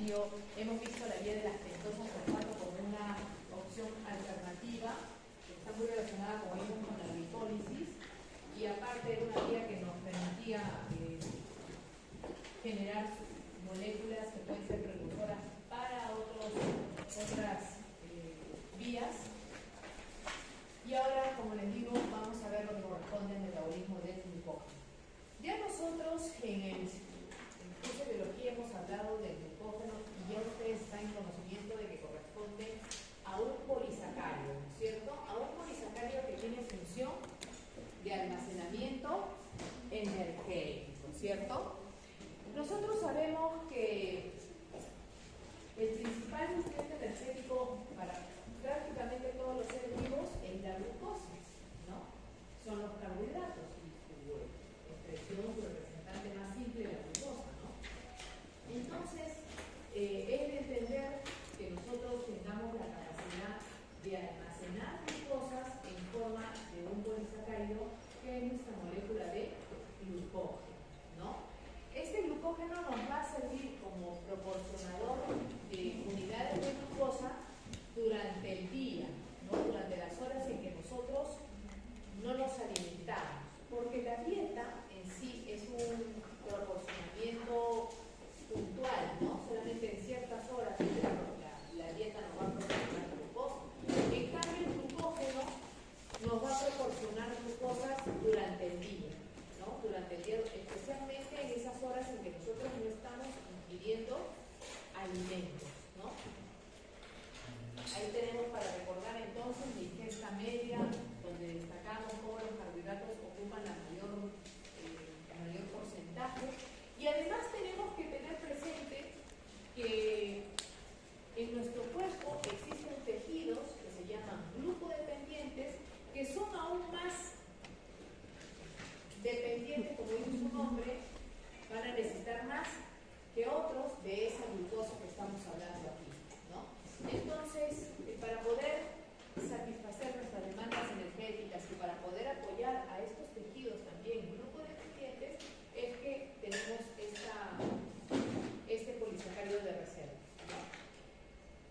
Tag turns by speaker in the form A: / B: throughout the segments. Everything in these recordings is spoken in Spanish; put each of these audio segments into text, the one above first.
A: cambio, hemos visto la vía de las pentosas como una opción alternativa que está muy relacionada, como vimos, con la glicólisis, y aparte era una vía que nos permitía generar moléculas que pueden ser precursoras para otras vías. Y ahora, como les digo, vamos a ver lo que corresponde al metabolismo del glucógeno. Ya nosotros en el curso de biología hemos hablado del glucógeno y ya ustedes están en conocimiento de que corresponde a un polisacario, ¿cierto? A un polisacario que tiene función de almacenamiento energético, ¿cierto? Nosotros sabemos que el principal nutriente energético para prácticamente todos los seres vivos es la glucosa, ¿no? Son los carbohidratos y su expresión, su representante más simple, la glucosa, ¿no? Entonces, es de entender que nosotros tengamos la capacidad de almacenar glucosas en forma de un polisacárido que es nuestra molécula de glucógeno, ¿no? Este glucógeno nos va a servir como proporcionador de unidades de glucosa durante el día, ¿no? Durante las horas en que nosotros no nos alimentamos, porque la dieta en sí es un proporcionamiento puntual, ¿no? Solamente en ciertas horas la dieta nos va a proporcionar glucosa. En cambio, el glucógeno nos va a proporcionar glucosas durante el día, ¿no? Durante el día, especialmente en esas horas en que nosotros no estamos ingiriendo alimentos, ¿no? Ahí tenemos para recordar entonces la ingesta media, donde destacamos cómo los carbohidratos ocupan el mayor porcentaje. Y además tenemos que tener presente que en nuestro cuerpo existen tejidos que se llaman glucodependientes, que son aún más dependientes, como dice su nombre, van a necesitar más que otros de esa glucosa que estamos hablando aquí, ¿no? Entonces, para poder satisfacer nuestras demandas energéticas y para poder apoyar a estos tejidos también glucodependientes, es que tenemos este polisacario de reserva, ¿no?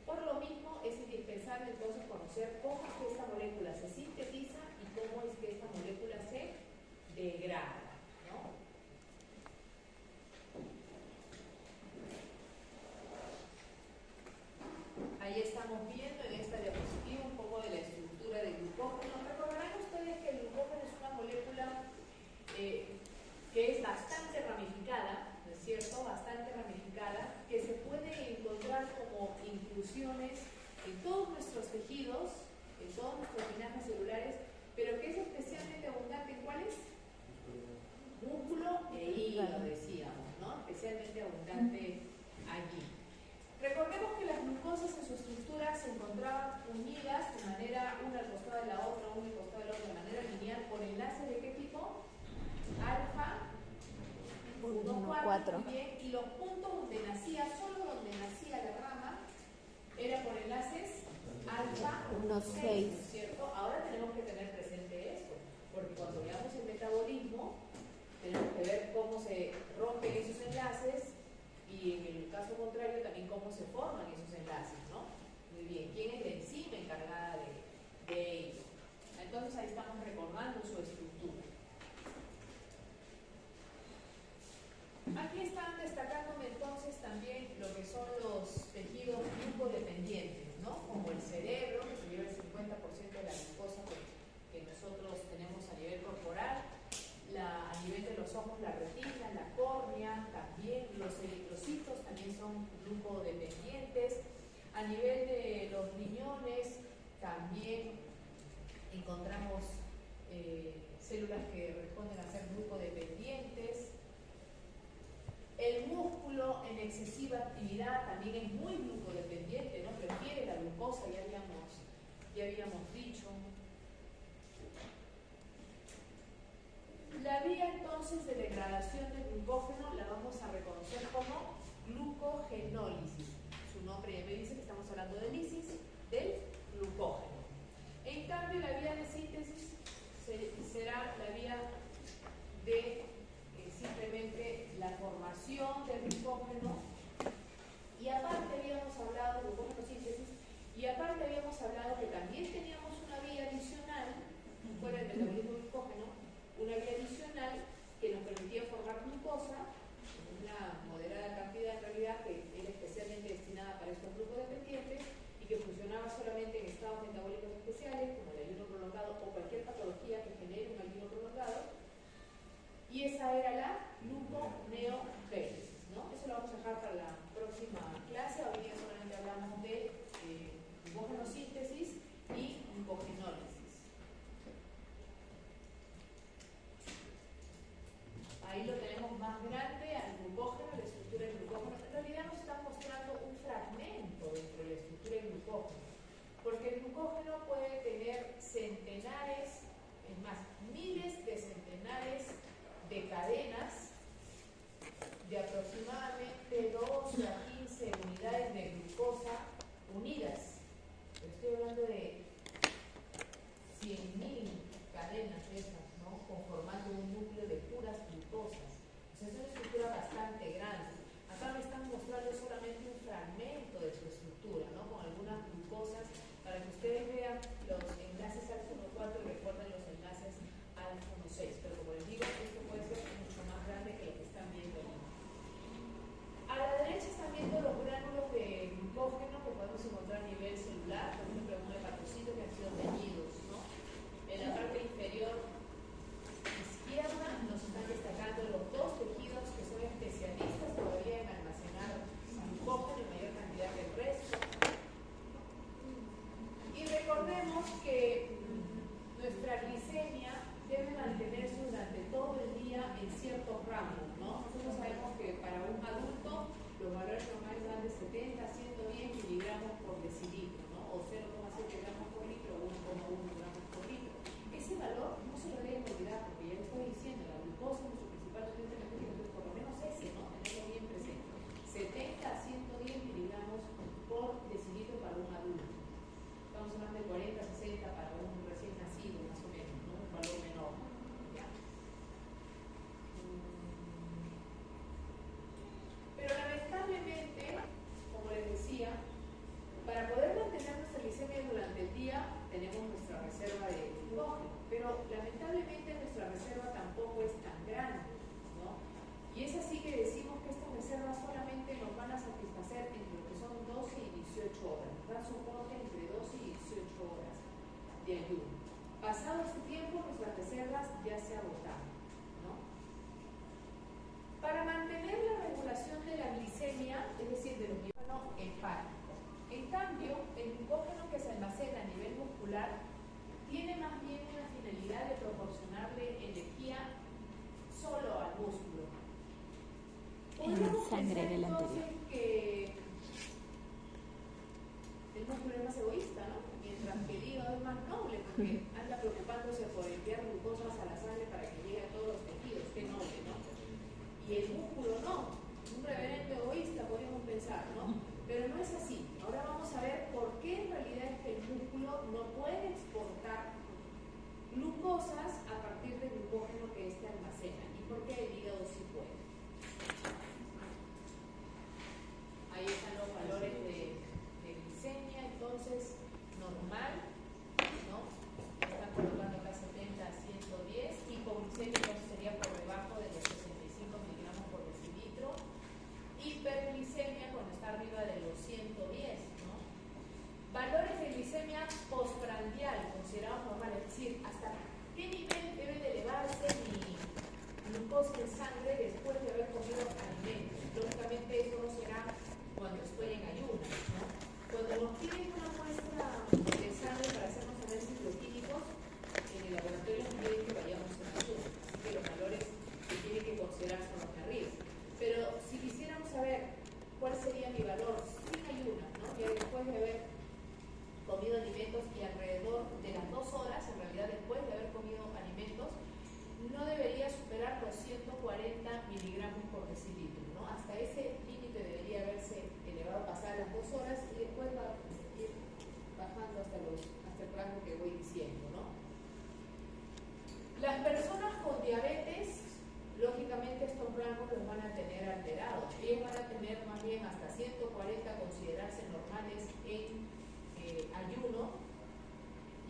A: Por lo mismo, es indispensable entonces conocer cómo es que esta molécula se sintetiza y cómo es que esta molécula se degrada, ¿no? Ahí estamos viendo en esta diapositiva un poco de la estructura del glucógeno. Recordarán ustedes que el glucógeno es una molécula que es bastante ramificada, ¿no es cierto? Bastante ramificada, que se puede encontrar como inclusiones en todos nuestros tejidos, en todos nuestros linajes celulares, pero que es especialmente abundante en ¿cuáles? Músculo e hígado, decíamos, ¿no? Especialmente abundante allí. Recordemos que las glucosas en su estructura se encontraban unidas de manera, una al costado de la otra, una al costado de la otra, de manera lineal, por enlaces de qué tipo? Alfa 1, 4, muy bien, y los puntos donde nacía, solo donde nacía la rama, era por enlaces alfa 1, 6, ¿cierto? Ahora tenemos que tener presente esto, porque cuando veamos el metabolismo, tenemos que ver cómo se rompen esos enlaces y en el caso contrario también cómo se forman esos enlaces, ¿no? Muy bien, ¿quién es la enzima encargada de ello? Entonces ahí estamos recordando su estructura. Aquí están destacándome entonces también lo que son los tejidos glucodependientes, ¿no? Como el cerebro, que se lleva el 50% de la glucosa que nosotros tenemos a nivel corporal, a nivel de los ojos, la retina, la córnea, también los eritrocitos también son glucodependientes. A nivel de los riñones también encontramos células que responden a ser glucodependientes. El músculo en excesiva actividad también es muy glucodependiente, ¿no? Prefiere la glucosa, ya habíamos dicho. La vía entonces de degradación del glucógeno la vamos a reconocer como glucogenólisis. Su nombre ya me dice que estamos hablando de lisis del glucógeno. En cambio, la vía de síntesis será la vía de simplemente la formación del glucógeno, y aparte Y esa era la gluconeogénesis, ¿no? Eso lo vamos a dejar para la próxima clase. Hoy día solamente hablamos de glucogenosíntesis y glucogenólisis. Ahí lo tenemos más grande al glucógeno, la estructura del glucógeno. En realidad nos está mostrando un fragmento dentro de la estructura del glucógeno, porque el glucógeno puede tener centenares, es más, miles de centenares de cadenas de aproximadamente 12 a 15 unidades de glucosa unidas. Pero estoy hablando de 100.000 cadenas de esas, ¿no? Conformando un núcleo de puras glucosas. O sea, es una estructura bastante grande. Acá me están mostrando solamente un fragmento de su estructura, ¿no? Con algunas glucosas, para que ustedes vean los enlaces alfa 1,4 y recuerden los enlaces alfa 1,6. Pero como les digo, esto puede ser mucho más grande que lo que están viendo aquí. A la derecha están viendo los gránulos de glucógeno que podemos encontrar a nivel celular, por ejemplo, en un hepatocito que han sido teñidos, ¿no? En la parte inferior izquierda nos están destacando los dos tejidos que son especialistas todavía en almacenar glucógeno en mayor cantidad que el resto. Y recordemos que nuestra glicemia debe mantenerse durante todo el día en ciertos rangos, ¿no? Nosotros sabemos que para un adulto los valores normales van de 70 a 110 miligramos por decilitro, ¿no? O 0,7 gramos por litro o 1,1 gramos por litro. Ese valor no se lo deben olvidar, porque ya lo estoy diciendo, la glucosa es nuestro principal nutriente energético, entonces por lo menos ese, ¿no? Tenerlo bien presente. 70 a 110 miligramos por decilitro para un adulto. Estamos hablando de 40 a 60 para un recién nacido, más o menos, ¿no? Un valor menor. ¿Ya? Pero lamentablemente, como les decía, para poder mantener nuestra glicemia durante el día, tenemos nuestra reserva de glucógeno, pero lamentablemente nuestra reserva tampoco es tan grande, ¿no? Y es así que decimos que estas reservas solamente nos van a satisfacer entre lo que son 12 y 18 horas, nos dan soporte entre 12 y 18 horas de ayuno. Pasado este tiempo, nuestras reservas ya se agotaron, ¿no? Para mantener la regulación de la glicemia, es decir, del glucógeno hepático. En cambio, el glucógeno que se almacena a nivel muscular tiene más bien una finalidad de proporcionarle energía solo al músculo. Podemos pensar entonces que el músculo es más egoísta, ¿no? Mientras que el hígado es más noble, porque anda preocupándose por enviar glucosas a la sangre para que llegue a todos los tejidos, qué noble, ¿no? Y el músculo no, un reverendo egoísta podríamos pensar, ¿no? Pero no es así. Ahora vamos a ver por qué en realidad es que el músculo no puede exportar glucosas a partir del glucógeno que éste almacena y por qué el hígado sí puede. Ahí están los valores de glicemia, entonces normal, ¿no? Están colocando acá 70 a 110, hipoglicemia entonces sería por debajo de los 65 miligramos por decilitro. Hiperglicemia cuando está arriba de los 110, ¿no? Valores de glicemia postprandial considerados normales, es decir, hasta qué nivel debe de elevarse mi glucosa en sangre después de haber comido alimentos. Lógicamente eso no será cuando estoy en ayunas, ¿no? Cuando nos piden una muestra de sangre para hacernos análisis bioquímicos, en el laboratorio nos piden que vayamos en ayunas, así que los valores que tienen que considerar son los de arriba. Pero si quisiéramos saber cuál sería mi valor sin ayunas, ¿no? Ya después de haber comido alimentos y alrededor de las 2 horas, en realidad después de haber comido alimentos, no debería superar los 140 miligramos por decilitro, ¿no? Hasta ese límite debería haberse elevado pasar las 2 horas y después va a ir bajando hasta el rango que voy diciendo, ¿no? Las personas con diabetes, lógicamente estos rangos los van a tener alterados. Ellos van a tener más bien hasta 140 considerarse normales en ayuno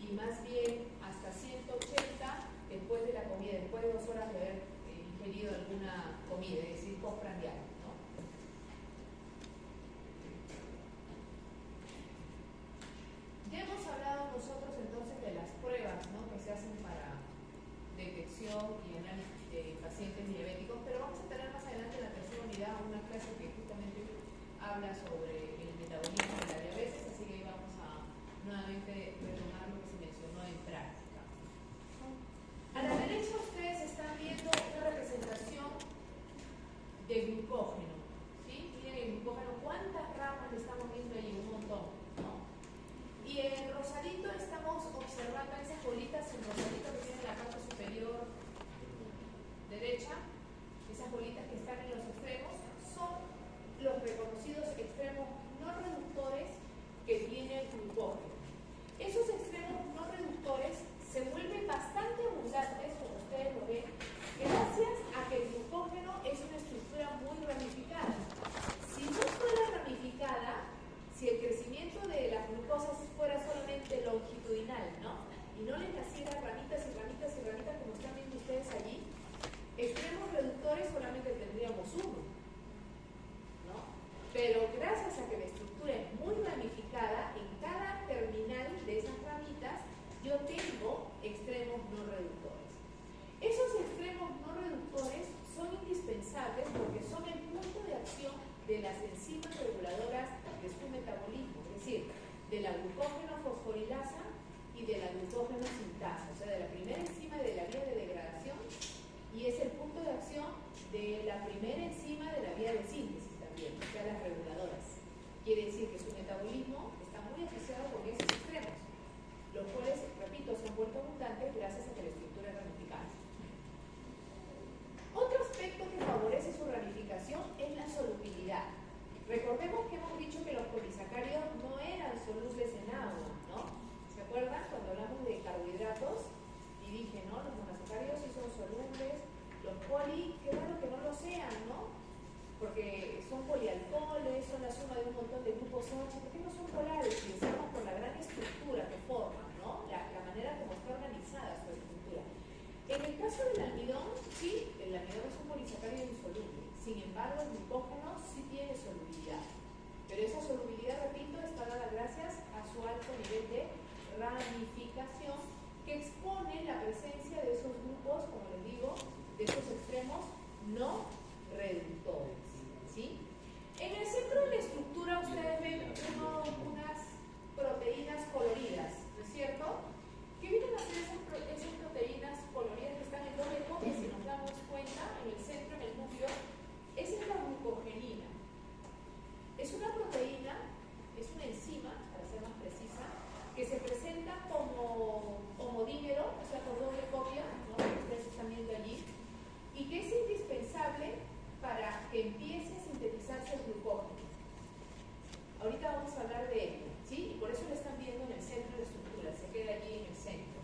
A: y más bien hasta 180 después de la comida, después de 2 horas de haber ingerido alguna comida, es decir, postprandial, ¿no? Ya hemos hablado nosotros entonces de las pruebas, ¿no? Que se hacen para detección y análisis de pacientes que se presenta como homodímero, o sea, por doble copia, ¿no? Que ustedes están viendo allí, y que es indispensable para que empiece a sintetizarse el glucógeno. Ahorita vamos a hablar de ello, ¿sí? Y por eso lo están viendo en el centro de estructura, se queda allí en el centro.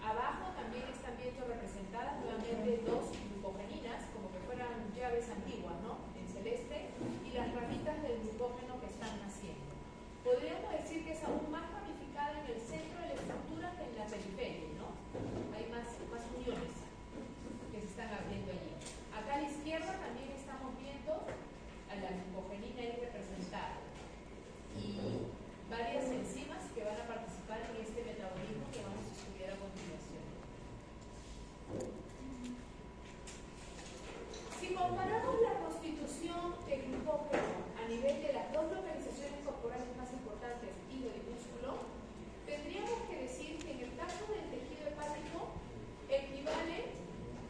A: Abajo también están viendo representadas nuevamente dos glucogeninas, como que fueran llaves antiguas, ¿no? En celeste, y las ramitas del glucógeno que están naciendo. Podríamos decir que es aún más ramificada en el centro de la estructura que en la periferia, ¿no? Hay más uniones que se están abriendo allí. Acá a la izquierda también estamos viendo a la glucogenina ahí representada y varias enzimas que van a participar en este metabolismo que vamos a estudiar a continuación. Si comparamos la constitución de glucógeno a nivel de las dos localizaciones corporales más importantes, hígado y músculo, tendríamos que decir que en el caso del tejido hepático equivale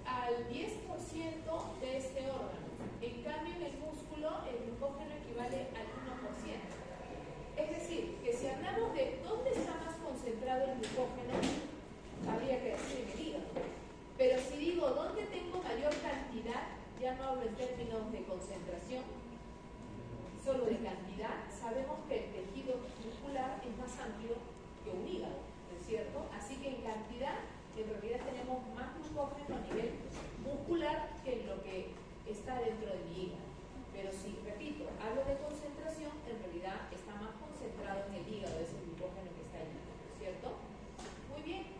A: al 10% de este órgano. En cambio, en el músculo, el glucógeno equivale al 1%. Es decir, que si hablamos de dónde está más concentrado el glucógeno, habría que decir en el hígado. Pero si digo dónde tengo mayor cantidad, ya no hablo en términos de concentración, solo de cantidad, sabemos que el tejido muscular es más amplio que un hígado, ¿no es cierto? Así que en cantidad, en realidad tenemos más glucógeno a nivel muscular que en lo que está dentro del hígado. Pero si, repito, hablo de concentración, en realidad está más concentrado en el hígado, ese glucógeno que está allí, ¿no es cierto? Muy bien.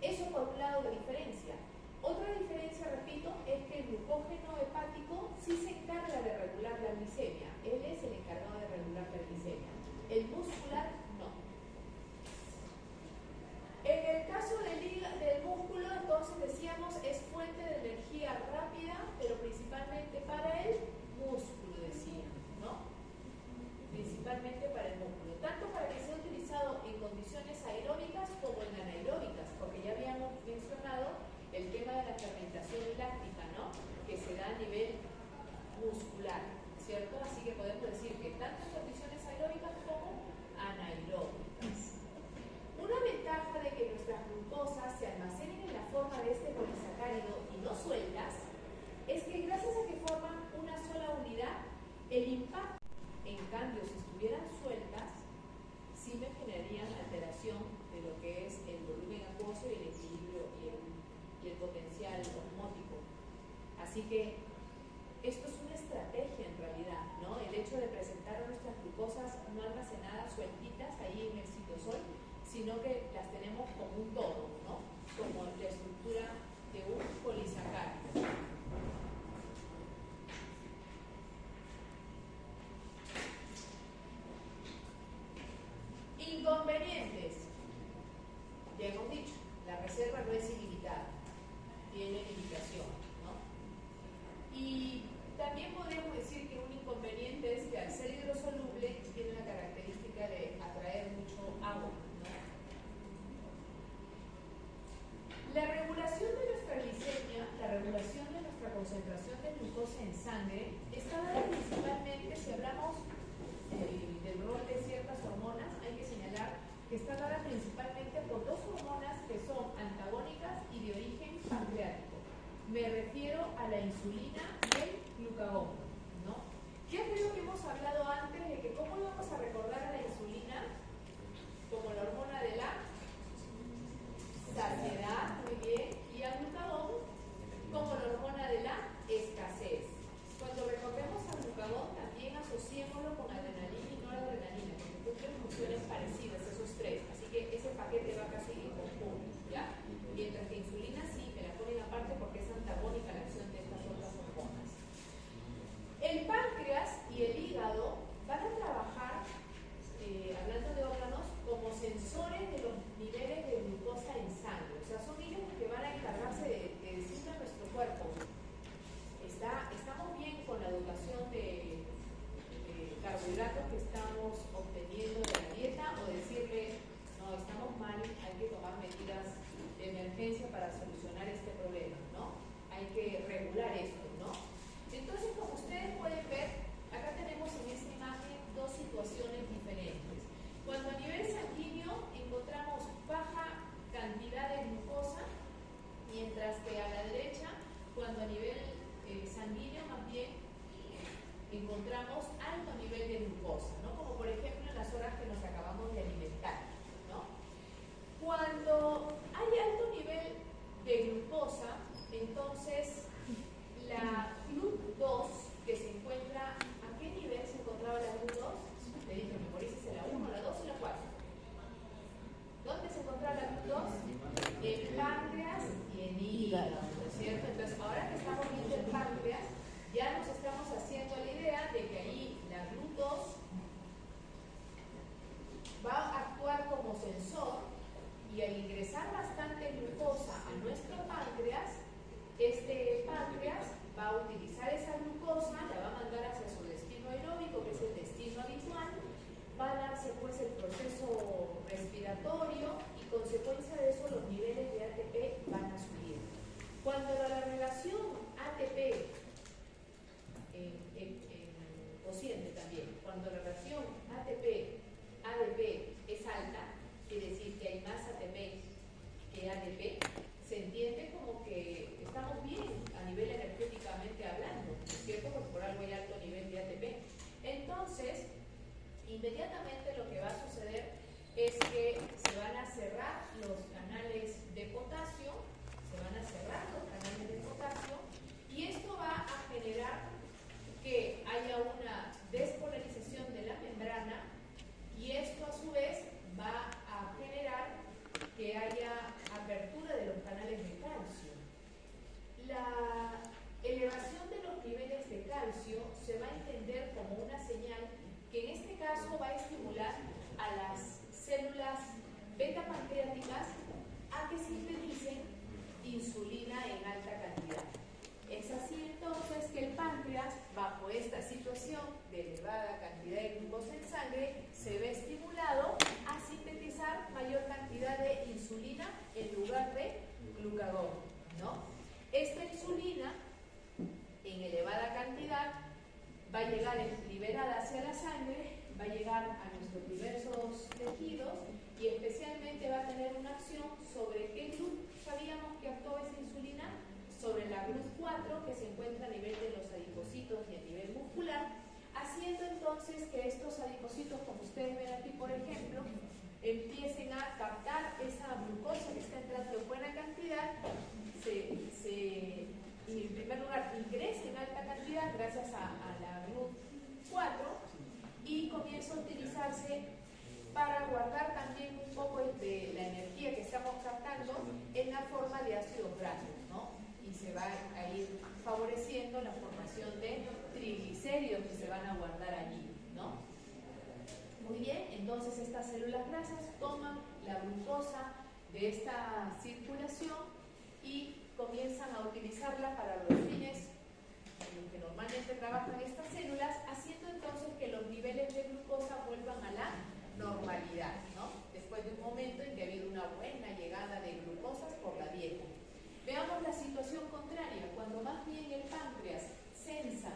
A: Eso por un lado de diferencia. Otra diferencia, repito, es que el glucógeno hepático sí se encarga de regular la glicemia. Él es el encargado de regular la glicemia. El muscular, no. En el caso del músculo, entonces decíamos, es fuente de energía rápida, pero principalmente para el músculo, decíamos, ¿no? Principalmente para el músculo. Tanto para que sea utilizado en condiciones aeróbicas como en anaeróbicas, porque ya habíamos mencionado el tema de la fermentación láctica, ¿no? Que se da a nivel muscular, ¿cierto? Así que podemos decir que tanto en condiciones aeróbicas como anaeróbicas. Una ventaja de que nuestras glucosas se almacenen en la forma de este polisacárido y no sueltas es que gracias a que forman una sola unidad, el impacto, en cambio, si estuvieran sueltas, sí me generarían alteración de lo que es el volumen acuoso y el equilibrio y el potencial osmótico. Así que esto es una estrategia en realidad, ¿no? El hecho de presentar nuestras glucosas no almacenadas sueltitas ahí en el citosol, sino que las tenemos como un todo, ¿no? Como la estructura de un polisacárido. Inconvenientes. Ya hemos dicho, la reserva no es ilimitada, tiene limitación, ¿no? Y también podríamos decir que un inconveniente es que al ser hidrosoluble tiene la característica de atraer mucho agua, ¿no? La regulación de nuestra glicemia, la regulación de nuestra concentración de glucosa en sangre, está dada principalmente, si hablamos del rol de ciertas hormonas, hay que señalar que está dada principalmente por dos hormonas que son antagónicas y de origen pancreático. Me refiero a la insulina y el glucagón, ¿no? Ya creo que hemos hablado antes de que cómo vamos a recordar a la insulina como la hormona de la saciedad, muy bien, y al glucagón como la hormona de la escasez. Cuando recordemos al glucagón, también asociémoslo con adrenalina y noradrenalina, porque cumplen funciones parecidas, esos tres. Así que ese paquete va casi en conjunto, ¿ya? Mientras que insulina sí, me la ponen aparte porque es antagónica a la acción de estas otras hormonas. El páncreas y el hígado van a trabajar, hablando de órganos, como sensores de los niveles de glucosa en sangre. O sea, son ellos los que van a encargarse de decirle a nuestro cuerpo, estamos bien con la dotación de carbohidratos que estamos obteniendo de la dieta, o decirle, no, estamos mal, hay que tomar medidas de emergencia para solucionar este problema, ¿no? Hay que regular esto, ¿no? Entonces, como ustedes pueden ver, acá tenemos en esta imagen dos situaciones diferentes. Cuando a nivel sanguíneo inmediatamente lo que va a suceder es que se van a cerrar los canales de potasio, y esto va a generar que haya una despolarización de la membrana, y esto a su vez va a generar que haya apertura de los canales de calcio. La elevación de los niveles de calcio se va a entender como una señal que en este caso va a estimular a las células beta pancreáticas a que sinteticen insulina en alta cantidad. Es así entonces que el páncreas, bajo esta situación de elevada cantidad de glucosa en sangre, se ve estimulado a sintetizar mayor cantidad de insulina en lugar de glucagón, ¿no? Esta insulina, en elevada cantidad, va a llegar liberada hacia la sangre, va a llegar a nuestros diversos tejidos y especialmente va a tener una acción sobre qué GLUT sabíamos que actúa esa insulina, sobre la GLUT4 que se encuentra a nivel de los adipocitos y a nivel muscular, haciendo entonces que estos adipocitos, como ustedes ven aquí por ejemplo, empiecen a captar esa glucosa que está entrando en buena cantidad, en primer lugar ingresa en alta cantidad gracias a la GLUT4 y comienza a utilizarse para guardar también un poco de la energía que estamos captando en la forma de ácidos grasos, ¿no? Y se va a ir favoreciendo la formación de triglicéridos que se van a guardar allí, ¿no? Muy bien, entonces estas células grasas toman la glucosa de esta circulación y comienzan a utilizarla para los fines en los que normalmente trabajan estas células, haciendo entonces que los niveles de glucosa vuelvan a la normalidad, ¿no? Después de un momento en que ha habido una buena llegada de glucosas por la dieta. Veamos la situación contraria, cuando más bien el páncreas sensa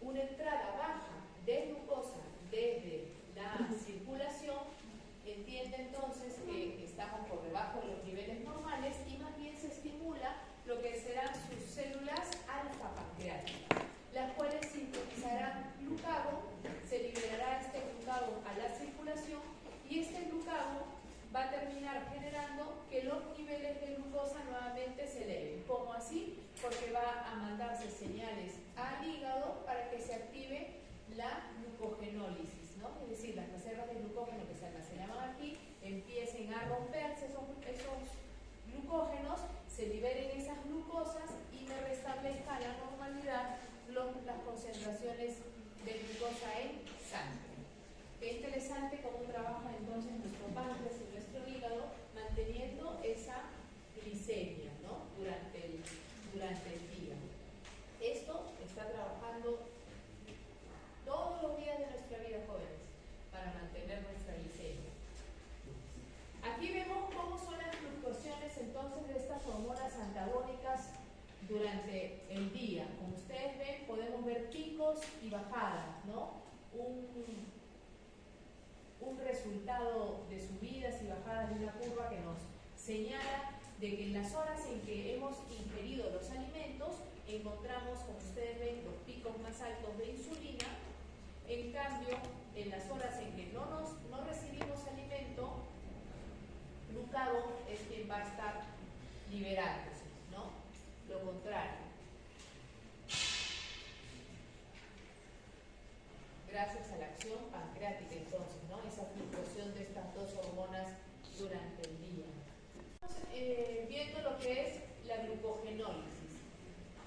A: una entrada baja de glucosa desde la circulación, entiende entonces que estamos por debajo de los niveles normales y más bien se estimula lo que serán sus células alfa pancreáticas, las cuales sintetizarán glucagón, se liberará este glucagón a la circulación y este glucagón va a terminar generando que los niveles de glucosa nuevamente se eleven. ¿Cómo así? Porque va a mandarse señales al hígado para que se active la glucogenólisis, ¿no? Es decir, las reservas de glucógeno que se almacenaban aquí empiecen a romperse esos glucógenos, se liberen esas glucosas y me restablezca a la normalidad las concentraciones de glucosa en sangre. Qué interesante cómo trabaja entonces nuestro páncreas y nuestro hígado manteniendo esa glicemia, ¿no? durante el día. Esto está trabajando todos los días de nuestra vida, jóvenes, para mantener nuestra glicemia. Aquí vemos cómo son las fluctuaciones entonces de estas hormonas antagónicas durante el día. Como ustedes ven, podemos ver picos y bajadas, ¿no? Un resultado de subidas y bajadas de una curva que nos señala de que en las horas en que hemos ingerido los alimentos encontramos, como ustedes ven, los picos más altos de insulina. En cambio, en las horas en que no recibimos alimento, glucagón es quien va a estar liberándose, ¿no? Lo contrario. Gracias a la acción pancreática, entonces, ¿no? Esa fluctuación de estas dos hormonas durante el día. Estamos viendo lo que es la glucogenólisis.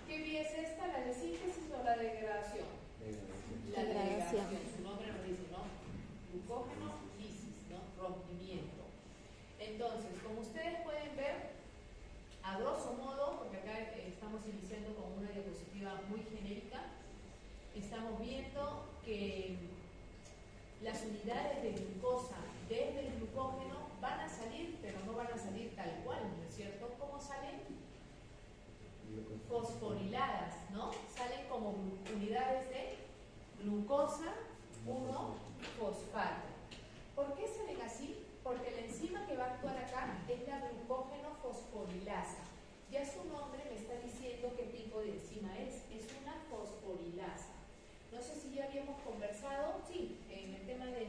A: ¿Qué vía es esta? ¿La de síntesis o la degradación? La degradación. Su nombre nos dice, ¿no? Glucogenólisis, ¿no? Rompimiento. Entonces, como ustedes pueden ver, a grosso modo, porque acá estamos iniciando con una diapositiva muy genérica, estamos viendo que las unidades de glucosa desde el glucógeno van a salir, pero no van a salir tal cual, ¿no es cierto? ¿Cómo salen? Fosforiladas, ¿no? Salen como unidades de glucosa 1-fosfato. ¿Por qué salen así? Porque la enzima que va a actuar acá es la glucógeno fosforilasa. Ya su nombre me está diciendo qué tipo de enzima es una fosforilasa. No sé si ya habíamos conversado, sí, en el tema de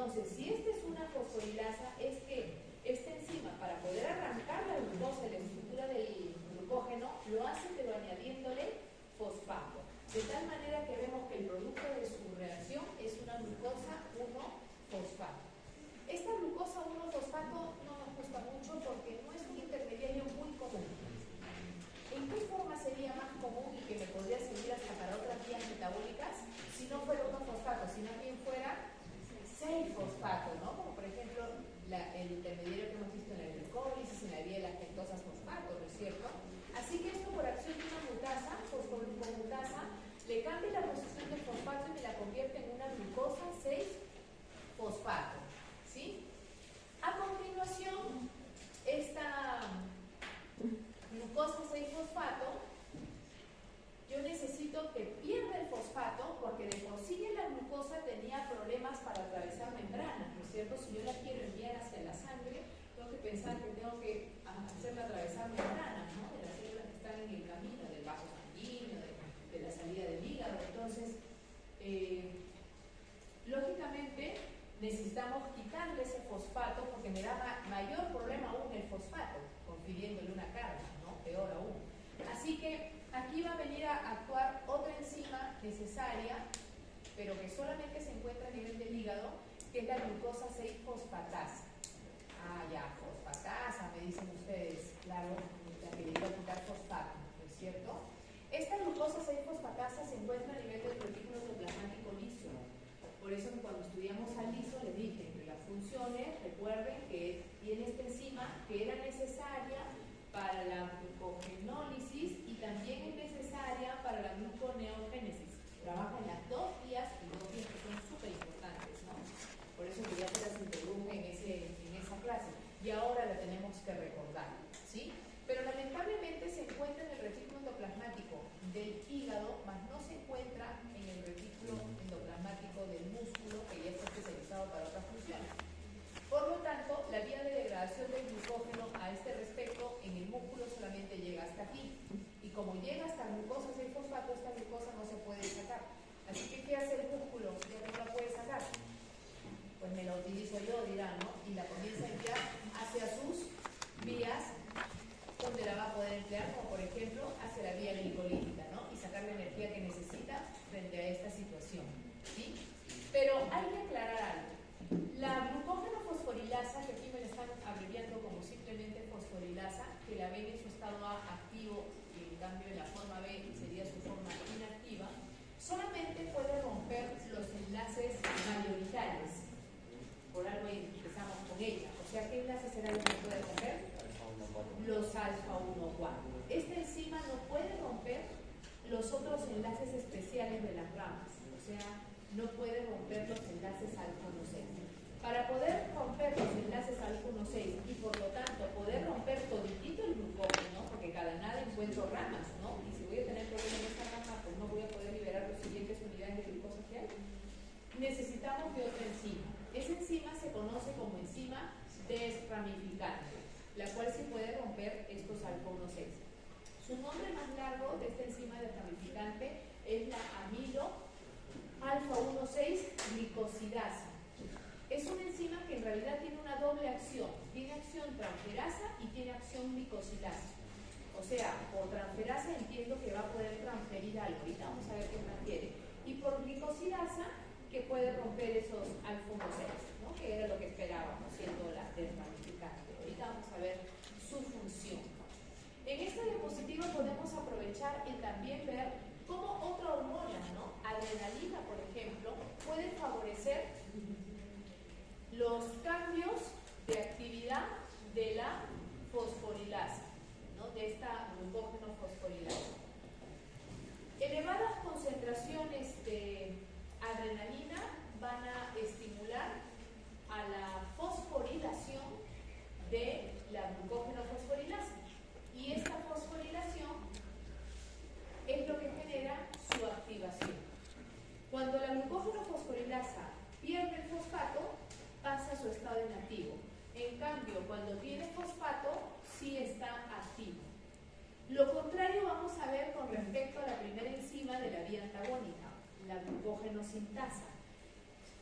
A: Entonces, si esta es una fosforilasa, es que esta enzima, para poder arrancar la glucosa de la estructura del glucógeno, lo hace pero añadiéndole fosfato. De tal manera que vemos que el producto de su reacción es una glucosa 1-fosfato. Esta glucosa 1-fosfato no nos gusta mucho porque no es un intermediario muy común. ¿En qué forma sería más común y que me podría servir hasta para otras vías metabólicas si no fuera 1-fosfato, si no bien fuera 6-fosfato, ¿no? Como por ejemplo el intermediario que hemos visto en la glicólisis, en la vía de las pentosas fosfato, ¿no es cierto? Así que esto por acción de una mutasa, fosfoglucomutasa, le cambia la posición del fosfato y me la convierte en una glucosa 6-fosfato, ¿sí? A continuación, esta glucosa 6-fosfato, yo necesito que pierda el fosfato porque de por sí ya la glucosa tenía problemas para atravesar membranas, ¿no es cierto? Si yo la quiero enviar hacia la sangre, tengo que pensar que tengo que hacerla atravesar membranas, ¿no? De las células que están en el camino, del vaso sanguíneo, de la salida del hígado. Entonces, lógicamente, necesitamos quitarle ese fosfato porque me da mayor problema aún el fosfato, confiriéndole una carga, ¿no? Peor aún. Así que aquí va a venir a actuar otra enzima necesaria, pero que solamente se encuentra a nivel del hígado, que es la glucosa 6-fosfatasa. Ah, ya, fosfatasa, me dicen ustedes, claro, la que debe quitar fosfato, ¿no es cierto? Esta glucosa 6-fosfatasa se encuentra a nivel del retículo endoplasmático liso. Por eso que cuando estudiamos al liso les dije, entre las funciones, recuerden que tiene esta enzima que era necesaria para la glucogenólisis y también es necesaria para la gluconeogénesis. Trabaja en las dos vías y dos vías que son súper importantes, ¿no? Por eso que ya se las introduje en esa clase. Y ahora la tenemos que recordar, ¿sí? Pero lamentablemente se encuentra en el retículo endoplasmático del hígado, mas no se encuentra en el retículo endoplasmático del músculo, que ya está especializado para otras funciones. Por lo tanto, la vía de degradación del glucógeno a este respecto en el músculo solamente llega hasta aquí. Y como llega hasta glucosa 6-fosfato, esta glucosa no se puede sacar. Así que, ¿qué hace el músculo? Ya no la puede sacar. Pues me la utilizo yo, dirá, ¿no? Y la comienza a enviar hacia sus vías donde la va a poder emplear, como por ejemplo hacia la vía glicolítica, ¿no? Y sacar la energía que necesita frente a esta situación, ¿sí? Pero hay que aclarar algo. La glucógeno fosforilasa, que aquí me la están abreviando como simplemente fosforilasa, que la ven en su estado A activo y en cambio en la forma B sería su forma inactiva, solamente puede romper los enlaces mayoritarios. Por algo empezamos con ella. O sea, ¿qué enlaces será lo que puede romper? Los alfa 1, 4. Esta enzima no puede romper los otros enlaces especiales de las ramas. O sea, no puede romper los enlaces alfa 1, 6. Para poder romper los enlaces alfa 1, 6 y por lo tanto poder romper toditito el glucógeno, porque cada nada encuentro ramas, ¿no? Y si voy a tener problemas en esta rama, pues no voy a poder liberar las siguientes unidades de glucosa que hay. Necesitamos de otra enzima. Esa enzima se conoce como enzima desramificante, la cual sí puede romper estos alfa 1, 6. Su nombre más largo de esta enzima desramificante es la amilo alfa 1, 6 glicosidasa. Es una enzima que en realidad tiene una doble acción. Tiene acción transferasa y tiene acción glicosilasa. O sea, por transferasa entiendo que va a poder transferir algo. Ahorita vamos a ver qué transfiere. Y por glicosilasa, que puede romper esos alfa 1, 6, ¿no? Que era lo que esperábamos, siendo la desramificante. Ahorita vamos a ver su función. En esta diapositiva podemos aprovechar y también ver cómo otra hormona, ¿no? Adrenalina, por ejemplo, puede favorecer los cambios de actividad de la fosforilasa, ¿no? De esta glucógeno fosforilasa. Elevadas concentraciones de adrenalina van a estimular a la fosforilación de la glucógeno fosforilasa. Y esta fosforilación es lo que genera su activación. Cuando la glucógeno fosforilasa pierde el fosfato, pasa a su estado inactivo. En cambio, cuando tiene fosfato, sí está activo. Lo contrario vamos a ver con respecto a la primera enzima de la vía antagónica, la glucógeno sintasa.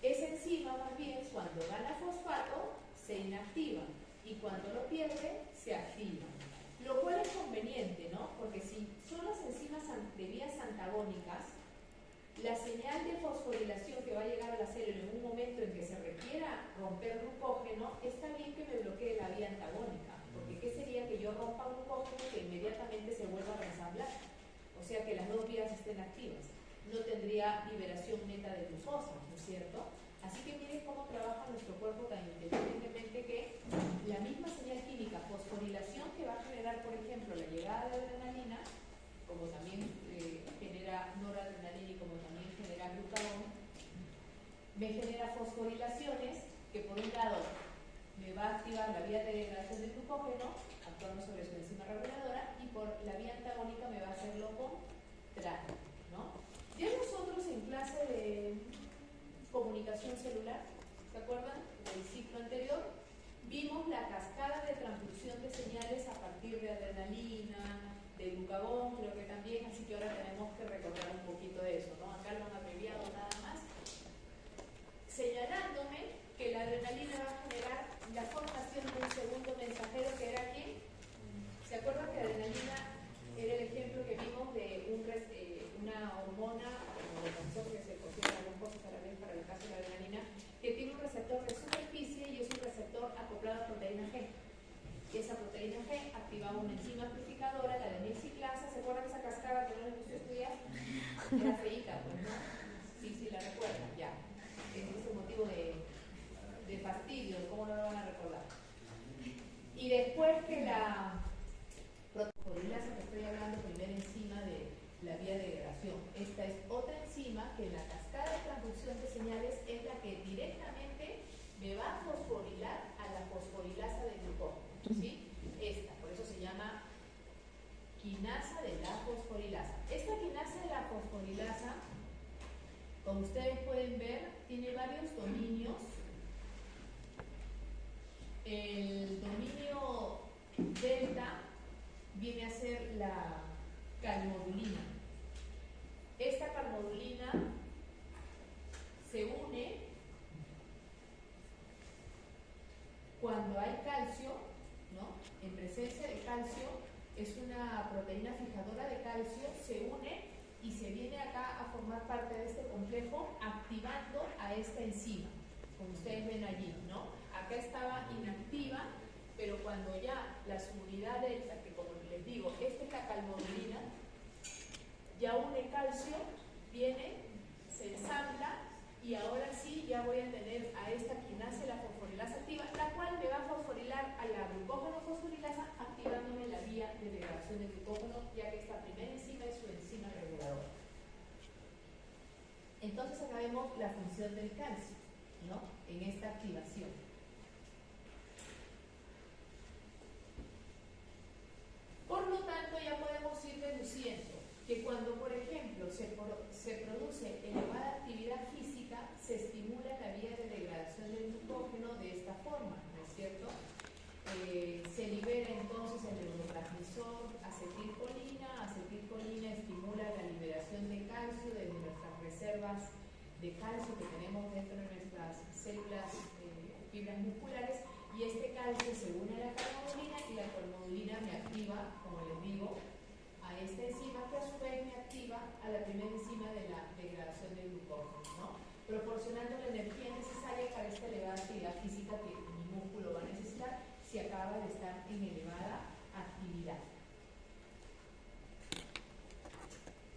A: Esa enzima enzima, más bien, cuando gana fosfato, se inactiva y cuando lo pierde, se activa. Lo cual es conveniente, ¿no? Porque si son las enzimas de vías antagónicas, la señal de fosforilación que va a llegar a la célula en un momento en que se requiera romper glucógeno, está bien que me bloquee la vía antagónica, porque ¿qué sería que yo rompa glucógeno que inmediatamente se vuelva a reensamblar? O sea que las dos vías estén activas. No tendría liberación neta de glucosa, ¿no es cierto? Así que miren cómo trabaja nuestro cuerpo tan inteligentemente que la misma señal química, fosforilación, que va a generar, por ejemplo, la llegada de adrenalina, como también genera noradrenalina y como también genera glucagón, me genera fosforilaciones que por un lado me va a activar la vía de degradación del glucógeno, actuando sobre su enzima reguladora, y por la vía antagónica me va a hacer lo contrario, ¿no? Ya nosotros en clase de comunicación celular, ¿se acuerdan? Del ciclo anterior, vimos la cascada de transducción de señales a partir de adrenalina, de glucagón, creo que también, así que ahora tenemos que recordar un poquito de eso, ¿no? Acá lo han abreviado nada más, señalándome que la adrenalina va a generar la formación de un segundo mensajero que era ¿quién? ¿Se acuerdan que adrenalina era el ejemplo que vimos de una hormona, como que se considera algunas cosas a la vez para el caso de la adrenalina, que tiene un receptor de superficie y es un receptor acoplado a proteína G? Y esa proteína G activaba una enzima amplificadora, la de Nexiclasa. ¿Se acuerdan de esa cascada que no les gustó estudiar? Era feíta, pues, ¿no? Sí, la recuerdan, ya. Es ese motivo de fastidio, ¿cómo no lo van a recordar? Y después que la fosforilasa, que estoy hablando, primera enzima de la vía de degradación. Esta es otra enzima que en la cascada de transducción de señales es la que directamente me va a fosforilar a la fosforilasa del glucógeno, ¿sí? Esta, por eso se llama quinasa de la fosforilasa. Esta quinasa de la fosforilasa, como ustedes pueden ver, tiene varios dominios. El dominio delta viene a ser la calmodulina. Esta calmodulina se une cuando hay calcio, ¿no? En presencia de calcio, es una proteína fijadora de calcio, se une y se viene acá a formar parte de este complejo, activando a esta enzima, como ustedes ven allí, ¿no? Acá estaba inactiva, pero cuando ya la subunidad delta, que como les digo, esta es la calmodulina, ya une calcio, viene, se ensambla y ahora sí ya voy a tener a esta quinasa, la fosforilasa activa, la cual me va a fosforilar a la glucógeno fosforilasa, activándome la vía de degradación del glucógeno, ya que esta primera enzima es su enzima reguladora. Entonces acá vemos la función del calcio, ¿no? En esta activación. Por lo tanto, ya podemos ir deduciendo que cuando, por ejemplo, se produce elevada actividad física, se estimula la vía de degradación del glucógeno de esta forma, ¿no es cierto? Se libera entonces el neurotransmisor acetilcolina. Acetilcolina estimula la liberación de calcio desde nuestras reservas de calcio que tenemos dentro de nuestras células, fibras musculares, y este calcio se une a la calmodulina y la calmodulina me activa, como les digo, a esta enzima que a su vez me activa a la primera enzima de la degradación del glucógeno, ¿no? Proporcionando la energía necesaria para esta elevada actividad física que mi músculo va a necesitar si acaba de estar en elevada actividad.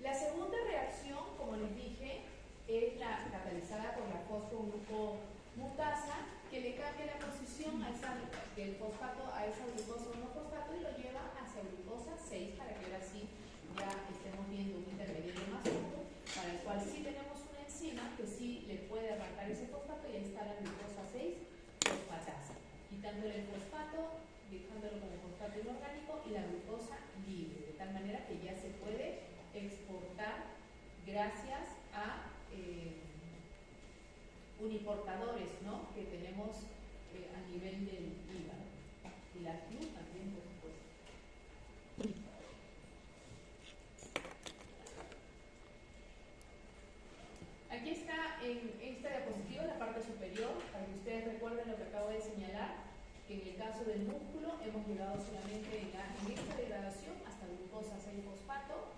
A: La segunda reacción, como les dije, es la catalizada por la fosfoglucomutasa, que le cambia la posición del fosfato a esa glucosa 1-fosfato y lo lleva hacia glucosa 6, para que ahora sí ya estemos viendo un intermediario más alto, para el cual sí tenemos una enzima que sí le puede arrancar ese fosfato y ahí está la glucosa 6 fosfatasa, quitándole el fosfato, dejándolo como fosfato inorgánico y la glucosa libre, de tal manera que ya se puede exportar gracias a uniportadores, ¿no?, que tenemos a nivel del hígado. Y la Q también, por supuesto. Aquí está en esta diapositiva, la parte superior. recuerden lo que acabo de señalar, que en el caso del músculo hemos llegado solamente en esta degradación hasta glucosa 6-fosfato,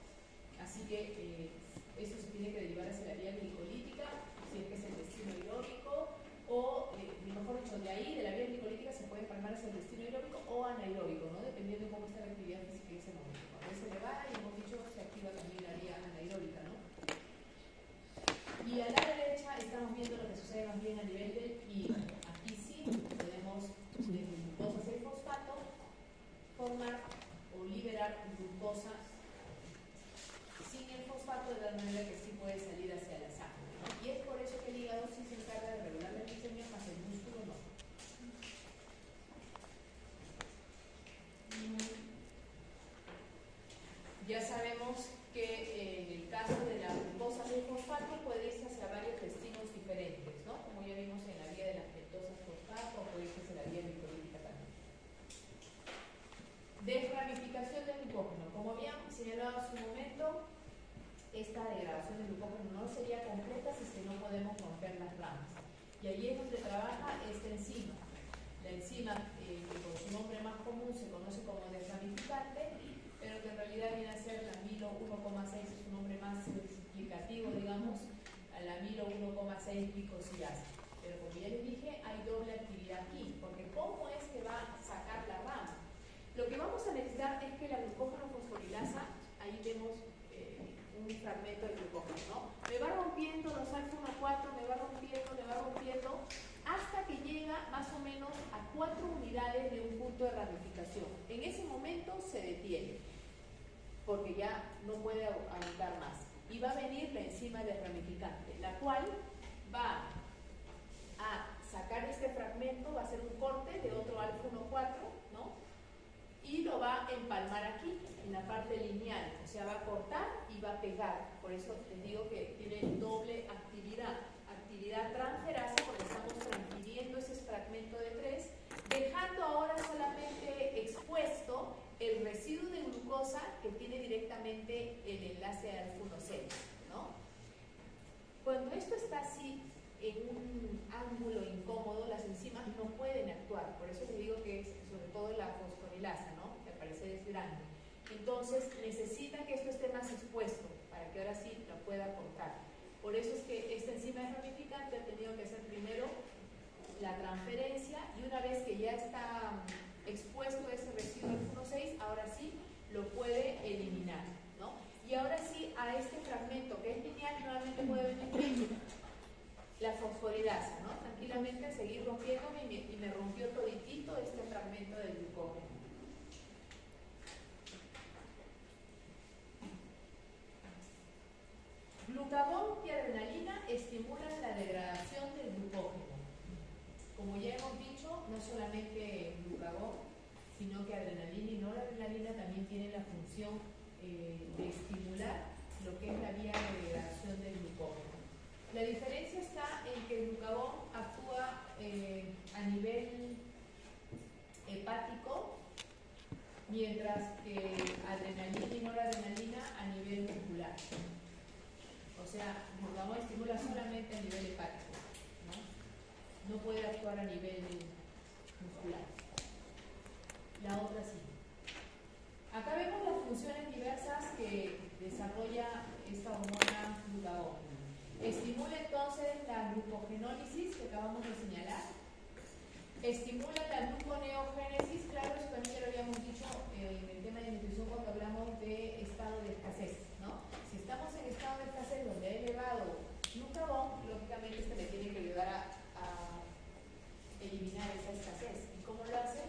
A: así que eso se tiene que derivar hacia la vía glicolítica, si es que es el destino aeróbico, o mejor dicho, de ahí, de la vía glicolítica, se puede empalmar hacia el destino aeróbico o anaeróbico, ¿no? Dependiendo de cómo está la actividad física en ese momento. Cuando es elevada, y hemos dicho, se activa también la vía anaeróbica, ¿no? Y a la derecha estamos viendo lo que sucede más bien a nivel del hígado. Aquí sí podemos, desde glucosa 6-fosfato, formar o liberar glucosa sin el fosfato, de tal manera que sí puede salir hacia la sangre, ¿no? Y es por eso que el hígado sí se encarga de regular la glicemia, más el músculo no. Ya sabemos que en el caso de la glucosa 6-fosfato puede irse hacia varios destinos diferentes, ¿no? Como ya vimos en la vía de las ketosas fosfato, o puede irse hacia la vía glicolítica también. Desramificación del glucógeno. Como habían señalado hace un momento, esta degradación del glucógeno no sería completa si es que no podemos romper las ramas. Y ahí es donde trabaja esta enzima. La enzima, que por su nombre más común se conoce como desramificante, pero que en realidad viene a ser la amilo 1,6, es un nombre más explicativo, digamos, a la amilo 1,6 glicosilasa. Pero como ya les dije, hay doble actividad aquí, porque ¿cómo es que va a sacar la rama? Lo que vamos a necesitar es que la glucógeno fosforilasa, ahí vemos un fragmento de glucógeno, ¿no? Me va rompiendo los alfa-1,4, me va rompiendo, hasta que llega más o menos a 4 unidades de un punto de ramificación. En ese momento se detiene, porque ya no puede aguantar más. Y va a venir la enzima desramificante, la cual va a sacar este fragmento, va a hacer un corte de otro alfa-1,4, ¿no? Y lo va a empalmar aquí, en la parte lineal, o sea, va a cortar y va a pegar. Por eso les digo que tiene doble actividad. Actividad transferasa, porque estamos transfiriendo ese fragmento de 3, dejando ahora solamente expuesto el residuo de glucosa que tiene directamente el enlace alfa-1,6, ¿no? Cuando esto está así, en un ángulo incómodo, las enzimas no pueden actuar. Por eso les digo que es sobre todo la fosforilasa, ¿no? Que al parecer es grande. Entonces necesita que esto esté más expuesto para que ahora sí lo pueda cortar. Por eso es que esta enzima desramificante ha tenido que hacer primero la transferencia, y una vez que ya está expuesto ese residuo alfa-1,6, ahora sí lo puede eliminar, ¿no? Y ahora sí, a este fragmento que es lineal, nuevamente puede venir la fosforilasa, ¿no? Tranquilamente seguir rompiéndome, y me rompió toditito este fragmento del glucógeno. Glucagón y adrenalina estimulan la degradación del glucógeno. Como ya hemos dicho, no solamente glucagón, sino que adrenalina y noradrenalina también tienen la función de estimular lo que es la vía de degradación del glucógeno. La diferencia está en que el glucagón actúa a nivel hepático, mientras que adrenalina y noradrenalina a nivel muscular. O sea, el glucagón estimula solamente a nivel hepático, ¿no? No puede actuar a nivel muscular. La otra sí. Acá vemos las funciones diversas que desarrolla esta hormona glucagón. Estimula entonces la glucogenólisis, que acabamos de señalar. Estimula la gluconeogénesis, claro, eso también ya lo habíamos dicho en el tema de nutrición cuando hablamos de estado de escasez, ¿no? Si estamos en estado de escasez donde ha elevado glucagón, lógicamente se le tiene que ayudar a eliminar esa escasez. ¿Y cómo lo hace?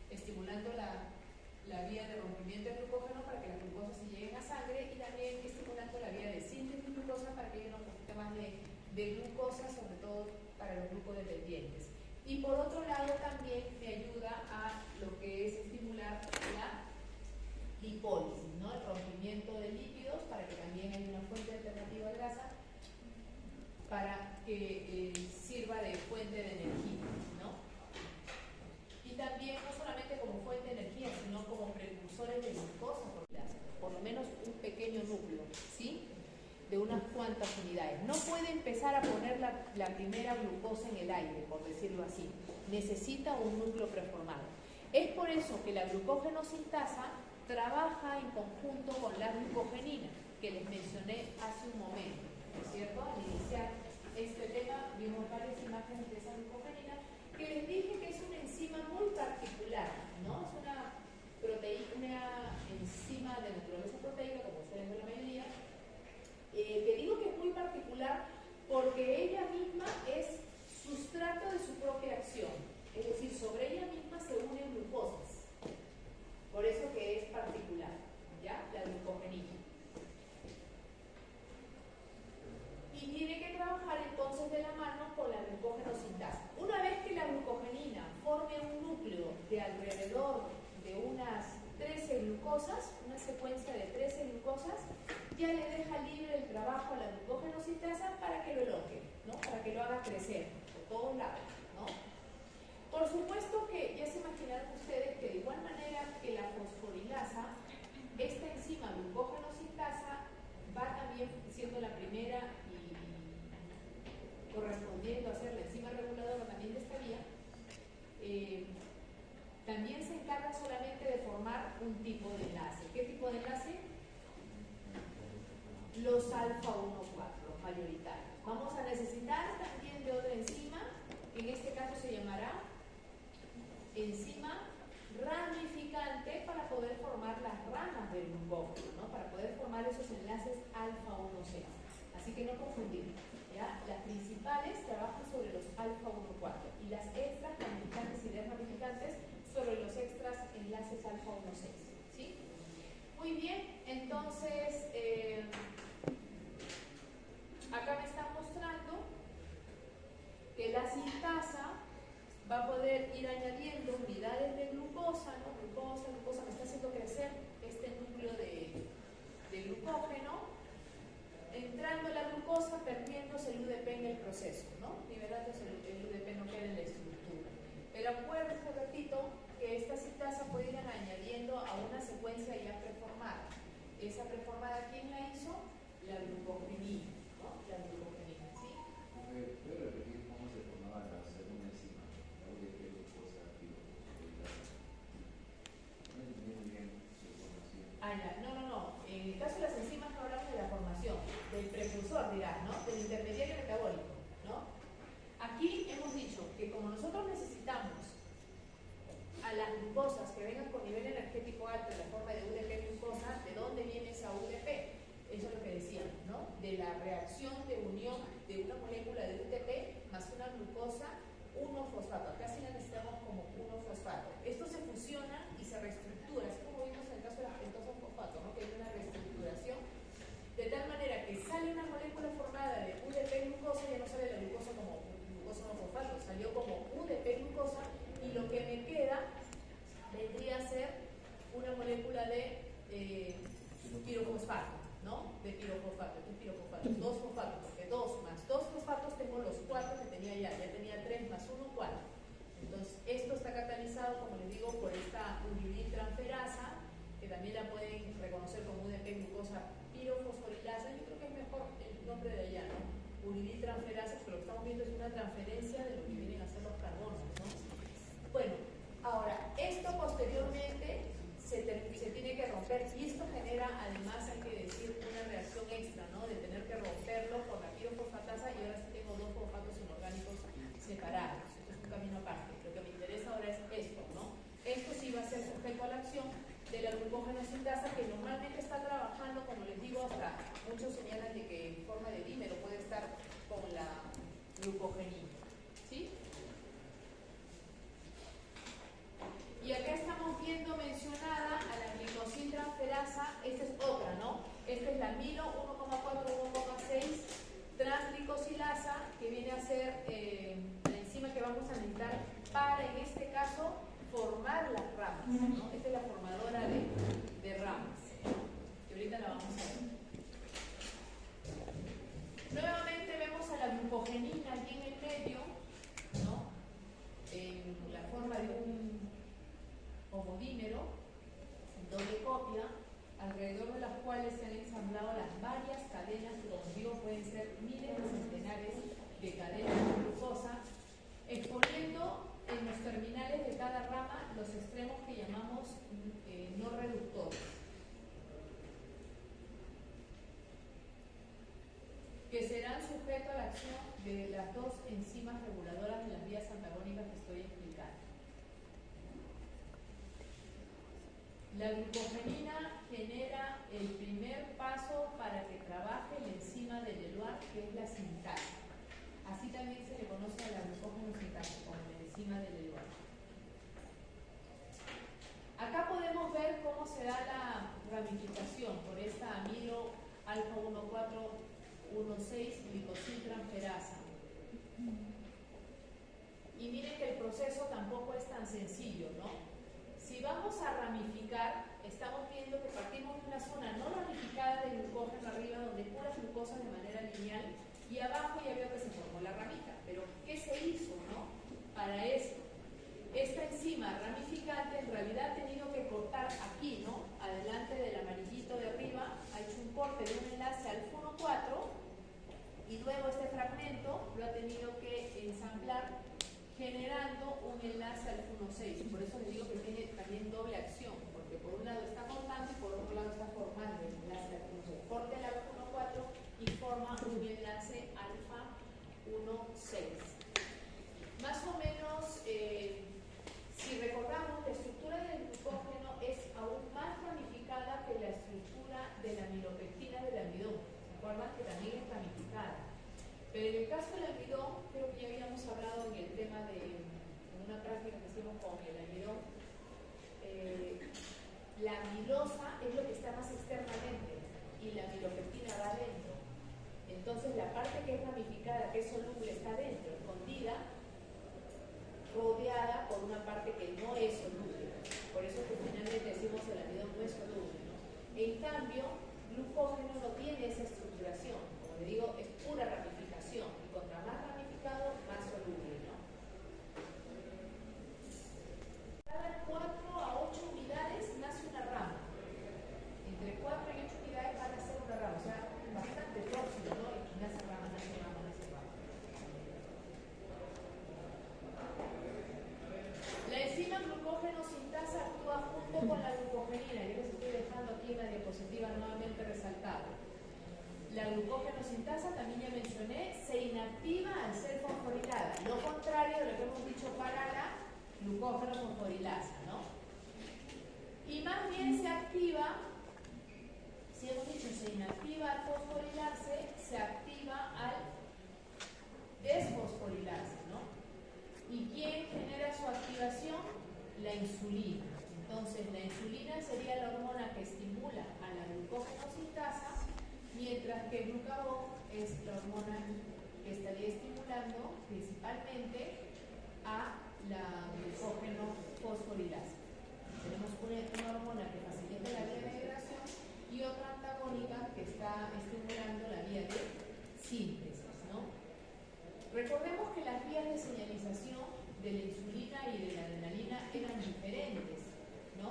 A: Estimulando la vía de rompimiento de glucógeno para que las glucosas se lleguen a sangre, y también estimulando la vía de síntesis de glucosa para que lleguen un poquito más de glucosa, sobre todo para los glucodependientes. Y por otro lado también me ayuda a lo que es estimular la lipólisis, ¿no? El rompimiento de lípidos, para que también haya una fuente alternativa de grasa para que sirva de fuente de energía, ¿no? Y también no solamente como fuente de energía, sino como precursores de glucosa, por lo menos un pequeño núcleo, ¿sí? De unas cuantas unidades. No puede empezar a poner la primera glucosa en el aire, por decirlo así. necesita un núcleo preformado. Es por eso que la glucógeno sintasa trabaja en conjunto con la glucogenina, que les mencioné hace un momento, ¿no es cierto? Al iniciar este tema vimos varias imágenes de esa glucogenina, que les dije que es una enzima muy particular, ¿no? Es una enzima de naturaleza proteica, como ustedes ven la mayoría, que digo que es muy particular porque ella misma es sustrato de su propia acción, es decir, sobre ella misma se unen glucosas, por eso que es particular, ¿ya? La glucogenina. Y tiene que trabajar entonces de la mano con la glucógeno sintasa. Una vez que la glucogenina forme un núcleo de alrededor de unas 13 glucosas, una secuencia de 13 glucosas, ya le deja libre el trabajo a la glucógeno sintasa para que lo eloque, ¿no? Para que lo haga crecer por todos lados, ¿no? Por supuesto que ya se imaginarán ustedes que de igual manera que la fosforilasa, esta enzima glucógeno sintasa va también siendo la primera y correspondiendo a ser la enzima reguladora también de esta vía, también se encarga solamente de formar un tipo de enlace. ¿Qué tipo de enlace? Los alfa 1,4, los mayoritarios. Vamos a necesitar también de otra enzima, que en este caso se llamará enzima ramificante para poder formar las ramas del glucógeno, ¿no? Para poder formar esos enlaces alfa 1,6. Así que no confundir, ¿ya? Las principales trabajan sobre los alfa 1,4 y las extras ramificantes y desramificantes sobre los extras enlaces alfa 1,6, ¿sí? Muy bien, entonces acá me están mostrando que la sintasa va a poder ir añadiendo unidades de glucosa, ¿no? Glucosa, me está haciendo crecer este núcleo de glucógeno, entrando la glucosa, perdiéndose el UDP en el proceso, ¿no? Nivelándose el UDP no queda en la estructura. Pero acuérdense, repito, que esta sintasa puede ir añadiendo a una secuencia ya preformada. Esa preformada, ¿quién la hizo? La glucogenina, ¿no? La glucogenina, ¿sí?
B: ¿Puede repetir cómo se formaba la segunda enzima? La UDP glucosa fosforilasa. No entendí muy bien su formación.
A: No. En el caso de las enzimas no hablamos de la formación, del precursor, dirás, ¿no? Del intermediario metabólico, ¿no? Aquí hemos dicho que como nosotros necesitamos a las glucosas que vengan con nivel energético alto en la forma de UDP glucosa, ¿de dónde viene esa UDP? Eso es lo que decíamos, ¿no? De la reacción de unión de una molécula de UTP más una glucosa 1-fosfato. Acá sí la necesitamos como 1-fosfato. Esto se fusiona y se reestructura, es como vimos en el caso de las pentosas fosfato, ¿no? Que hay una reestructuración, de tal manera que sale una molécula formada de UDP glucosa, ya no sale la glucosa como glucosa 1-fosfato, salió como UDP glucosa, y lo que me queda vendría a ser una molécula de pirofosfato, ¿no? De pirofosfato. ¿Qué es pirofosfato? 2-fosfato, porque 2 más 2 fosfatos tengo los 4 que tenía ya tenía 3 más 1, 4. Entonces, esto está catalizado, como les digo, por esta uridiltransferasa, que también la pueden reconocer como UDP glucosa pirofosforilasa. Yo creo que es mejor el nombre de allá, ¿no? Uridiltransferasa, pero lo que estamos viendo es una transferencia de lo que vienen a ser los carbonos, ¿no? Bueno, ahora, esto posteriormente se tiene que romper, y esto genera, además, hay que decir, una reacción extra, ¿no? De tener que romperlo por la pirofosfatasa, y ahora sí tengo 2 fosfatos inorgánicos separados. Esto es un camino aparte. Lo que me interesa ahora es esto, ¿no? Esto sí va a ser sujeto a la acción de la glucógeno sintasa, que normalmente está trabajando, como les digo, hasta muchos señalan de que en forma de dímero puede estar con la glucogenina, ¿sí? Y acá estamos viendo mencionada a la glicosiltransferasa. Esta es otra, ¿no? Esta es la amino 1,4, 1,6 transglicosilasa, que viene a ser la enzima que vamos a necesitar para, en este caso, formar las ramas, ¿no? Esta es la formadora de ramas, que ahorita la vamos a ver. Nuevamente vemos a la glucogenina aquí en el medio, ¿no? En la forma de un homodímero, doble copia, alrededor de las cuales se han ensamblado las varias cadenas que, como digo, pueden ser miles de centenares de cadenas de glucosa, exponiendo el serán sujetos a la acción de las dos enzimas reguladoras de las vías antagónicas que estoy explicando. La glucogenina genera el primer paso para que trabaje la enzima de Leloir, que es la sintasa. Así también se le conoce a la glucogenosintasa como la enzima de Leloir. Acá podemos ver cómo se da la ramificación por esta amilo alfa 1,4,1,6 glicosiltranferasa. Y miren que el proceso tampoco es tan sencillo, ¿no? Si vamos a ramificar, estamos viendo que partimos de una zona no ramificada de glucógeno arriba, donde pura glucosa de manera lineal, y abajo ya veo que se formó la ramita. Pero, ¿qué se hizo, no? Para esto. Esta enzima ramificante en realidad ha tenido que cortar aquí, ¿no? Adelante del amarillito de arriba, ha hecho un corte de un enlace al 1,4 y luego este fragmento lo ha tenido que ensamblar generando un enlace al 1,6. Por eso les digo que tiene también doble acción, porque por un lado está cortando y por otro lado está formando el enlace al 1,6. Corta el alfa 1,4 y forma un enlace alfa 1,6. Más o menos, si recordamos, la estructura del glucógeno es aún más ramificada que la estructura de la amilopectina del almidón. ¿Se acuerdan que también es ramificada? Pero en el caso del almidón, creo que ya habíamos hablado en el tema de una práctica que hicimos con el almidón, la amilosa es lo que está más externamente y la amilopectina va adentro. Entonces la parte que es ramificada, que es soluble, está dentro, escondida, rodeada por una parte que no es soluble. Por eso que finalmente decimos el almidón no es soluble, ¿no? En cambio, glucógeno no tiene esa estructuración. Como le digo, es pura ramificación. Y contra más ramificado, más soluble, ¿no? Cada 4 a 8 unidades nace una rama. Entre 4 y 8 unidades van a ser una rama. O sea, bastante próximo, ¿no? Y nace rama, nace rama, nace rama. La enzima glucógeno-sintasa actúa junto con la glucogenina. Yo les estoy dejando aquí en la diapositiva nuevamente resaltado. La glucógeno-sintasa, también ya mencioné, se inactiva al ser fosforilada. Lo contrario de lo que hemos dicho para la glucógeno-fosforilasa, ¿no? Y más bien se activa, si hemos dicho se inactiva al fosforilarse, se activa al desfosforilarse, ¿no? ¿Y quién genera su activación? La insulina. Entonces, la insulina sería la hormona que estimula a la glucógenosintasa, mientras que el glucagón es la hormona que estaría estimulando principalmente a la glucógeno-fosforilasa. Tenemos una hormona que facilita la vía de degradación y otra antagónica que está estimulando la vía de síntesis, ¿no? Recordemos que las vías de señalización de la insulina y de la adrenalina eran diferentes, ¿no?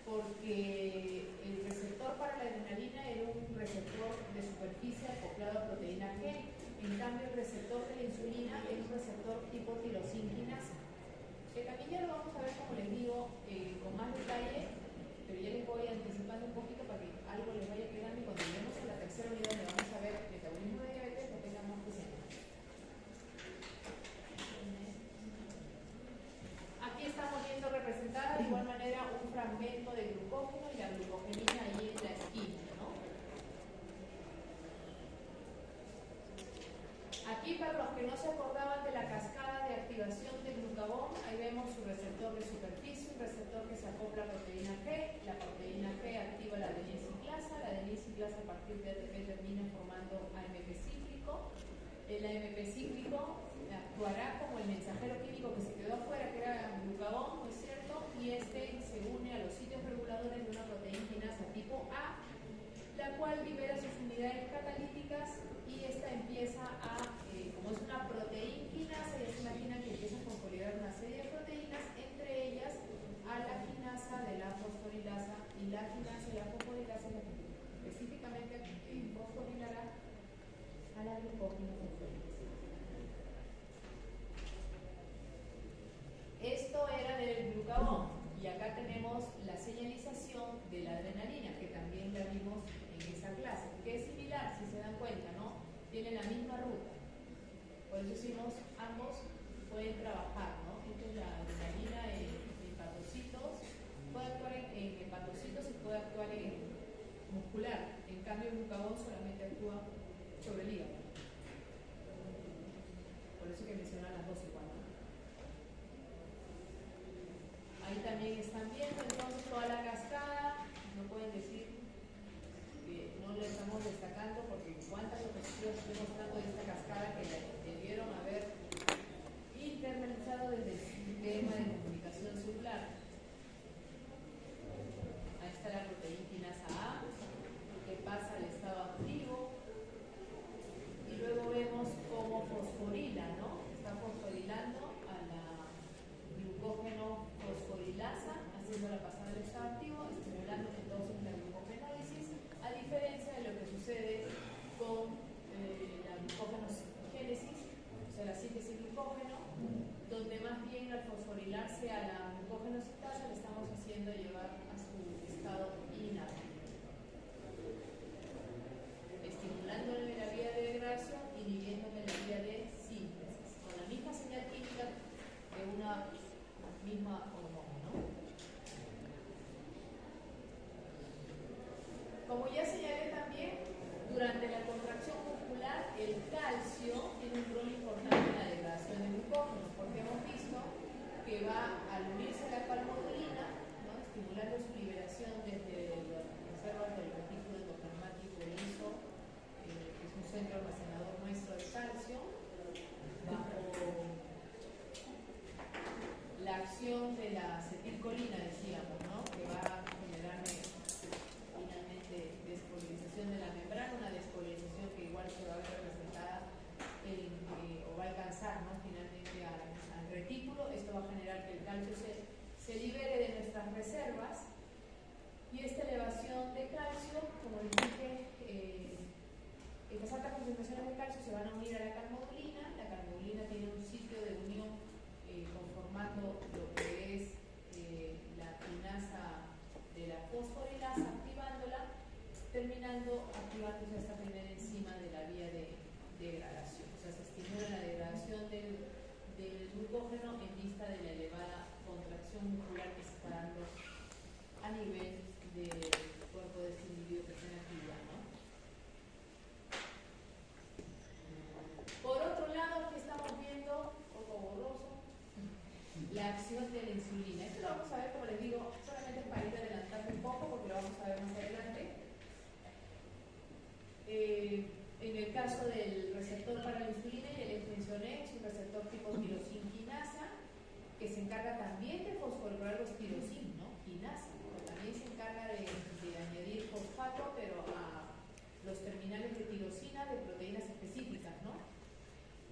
A: Porque el receptor para la adrenalina era un receptor de superficie acoplado a proteína G. En cambio, el receptor de la insulina es un receptor tipo tirosinquinasa. Que también ya lo vamos a ver, como les digo, con más detalle, pero ya les voy anticipando un poquito para que algo les vaya quedando y cuando lleguemos a la tercera unidad donde vamos a ver metabolismo de diabetes, lo tengamos presente. Aquí estamos viendo representada de igual manera un fragmento de glucógeno y la glucogenina ahí en la esquina, ¿no? Aquí, para los que no se acordaban de la cascada de activación del glucagón, ahí vemos su receptor de superficie, un receptor que se acopla a proteína G. La proteína G activa la adenosiclasa. La adenosiclasa a partir de ATP termina formando AMP cíclico. El AMP cíclico actuará como el mensajero químico que se quedó afuera, que era glucagón, ¿no es cierto? Y este se une a los sitios reguladores de una proteína quinasa tipo A, la cual libera sus unidades catalíticas y esta empieza a, como es una proteína quinasa, ya se imaginan que empieza a consolidar una serie de proteínas, entre ellas a la quinasa de la fosforilasa, y la quinasa de la fosforilasa es la que específicamente fosforilará a la glucógeno-fosforilasa. Esto era del glucagón y acá tenemos la señalización de la adrenalina, que también la vimos en esa clase, que es similar, si se dan cuenta, ¿no? tienen la misma ruta. Por eso decimos, ambos pueden trabajar, ¿no? Esta es la adrenalina en hepatocitos, puede actuar en hepatocitos y puede actuar en muscular. En cambio, el glucagón solamente actúa sobre el hígado. Por eso que mencionan las dos igual, ¿no? Ahí también están viendo entonces toda la cascada. No pueden decir que no le estamos destacando, porque cuántas diapositivas estoy mostrando de esta cascada que debieron haber internalizado desde el sistema de comunicación celular. Ahí está la proteína quinasa A, que pasa al estado activo, y luego vemos cómo fosforila, ¿no? Está fosforilando a la glucógeno fosforilasa, haciéndola pasar al estado activo, estimulando entonces la glucogenólisis, a diferencia de lo que sucede con la glucogenogénesis, o sea, la síntesis de glucógeno, donde más bien al fosforilarse a la glucogenocitasa le estamos haciendo llevar a su estado inactivo, estimulándole la vía de degradación, inhibiéndole la vía de síntesis, con la misma señal química de una misma hormona, ¿no? Como ya señalé también, durante la contracción muscular, el calcio tiene un rol importante en la degradación de glucógeno, porque hemos visto que va al unirse a la calmodulina, ¿no? Estimulando su liberación desde las reservas del retículo endoplasmático liso, que es un centro almacenador nuestro de calcio, bajo la acción de la acetilcolina, decíamos, ¿no? Que va a generar finalmente despolarización de la membrana, una despolarización que igual se va a ver representada o va a alcanzar, ¿no? Finalmente al retículo. Esto va a generar que el calcio se libere de nuestras reservas, y esta elevación de calcio, como les dije, estas altas concentraciones de calcio se van a unir a la calmodulina. La calmodulina tiene un sitio de unión conformando lo que es la quinasa de la fosforilasa, activándola, terminando activándose esta primera enzima de la vía de degradación. O sea, se estimula la degradación del glucógeno en vista de la elevada contracción muscular que se está dando a nivel del cuerpo de este individuo que tiene actividad, ¿no? Por otro lado, aquí estamos viendo, un poco borroso, la acción de la insulina. Esto lo vamos a ver, como les digo, solamente para ir adelantando un poco, porque lo vamos a ver más adelante. En el caso del receptor para la insulina, ya les mencioné, es un receptor tipo tirosinquinasa, que se encarga también de fosforilar los tirosin, ¿no? Quinasa, pero también se encarga de añadir fosfato, pero a los terminales de tirosina de proteínas específicas, ¿no?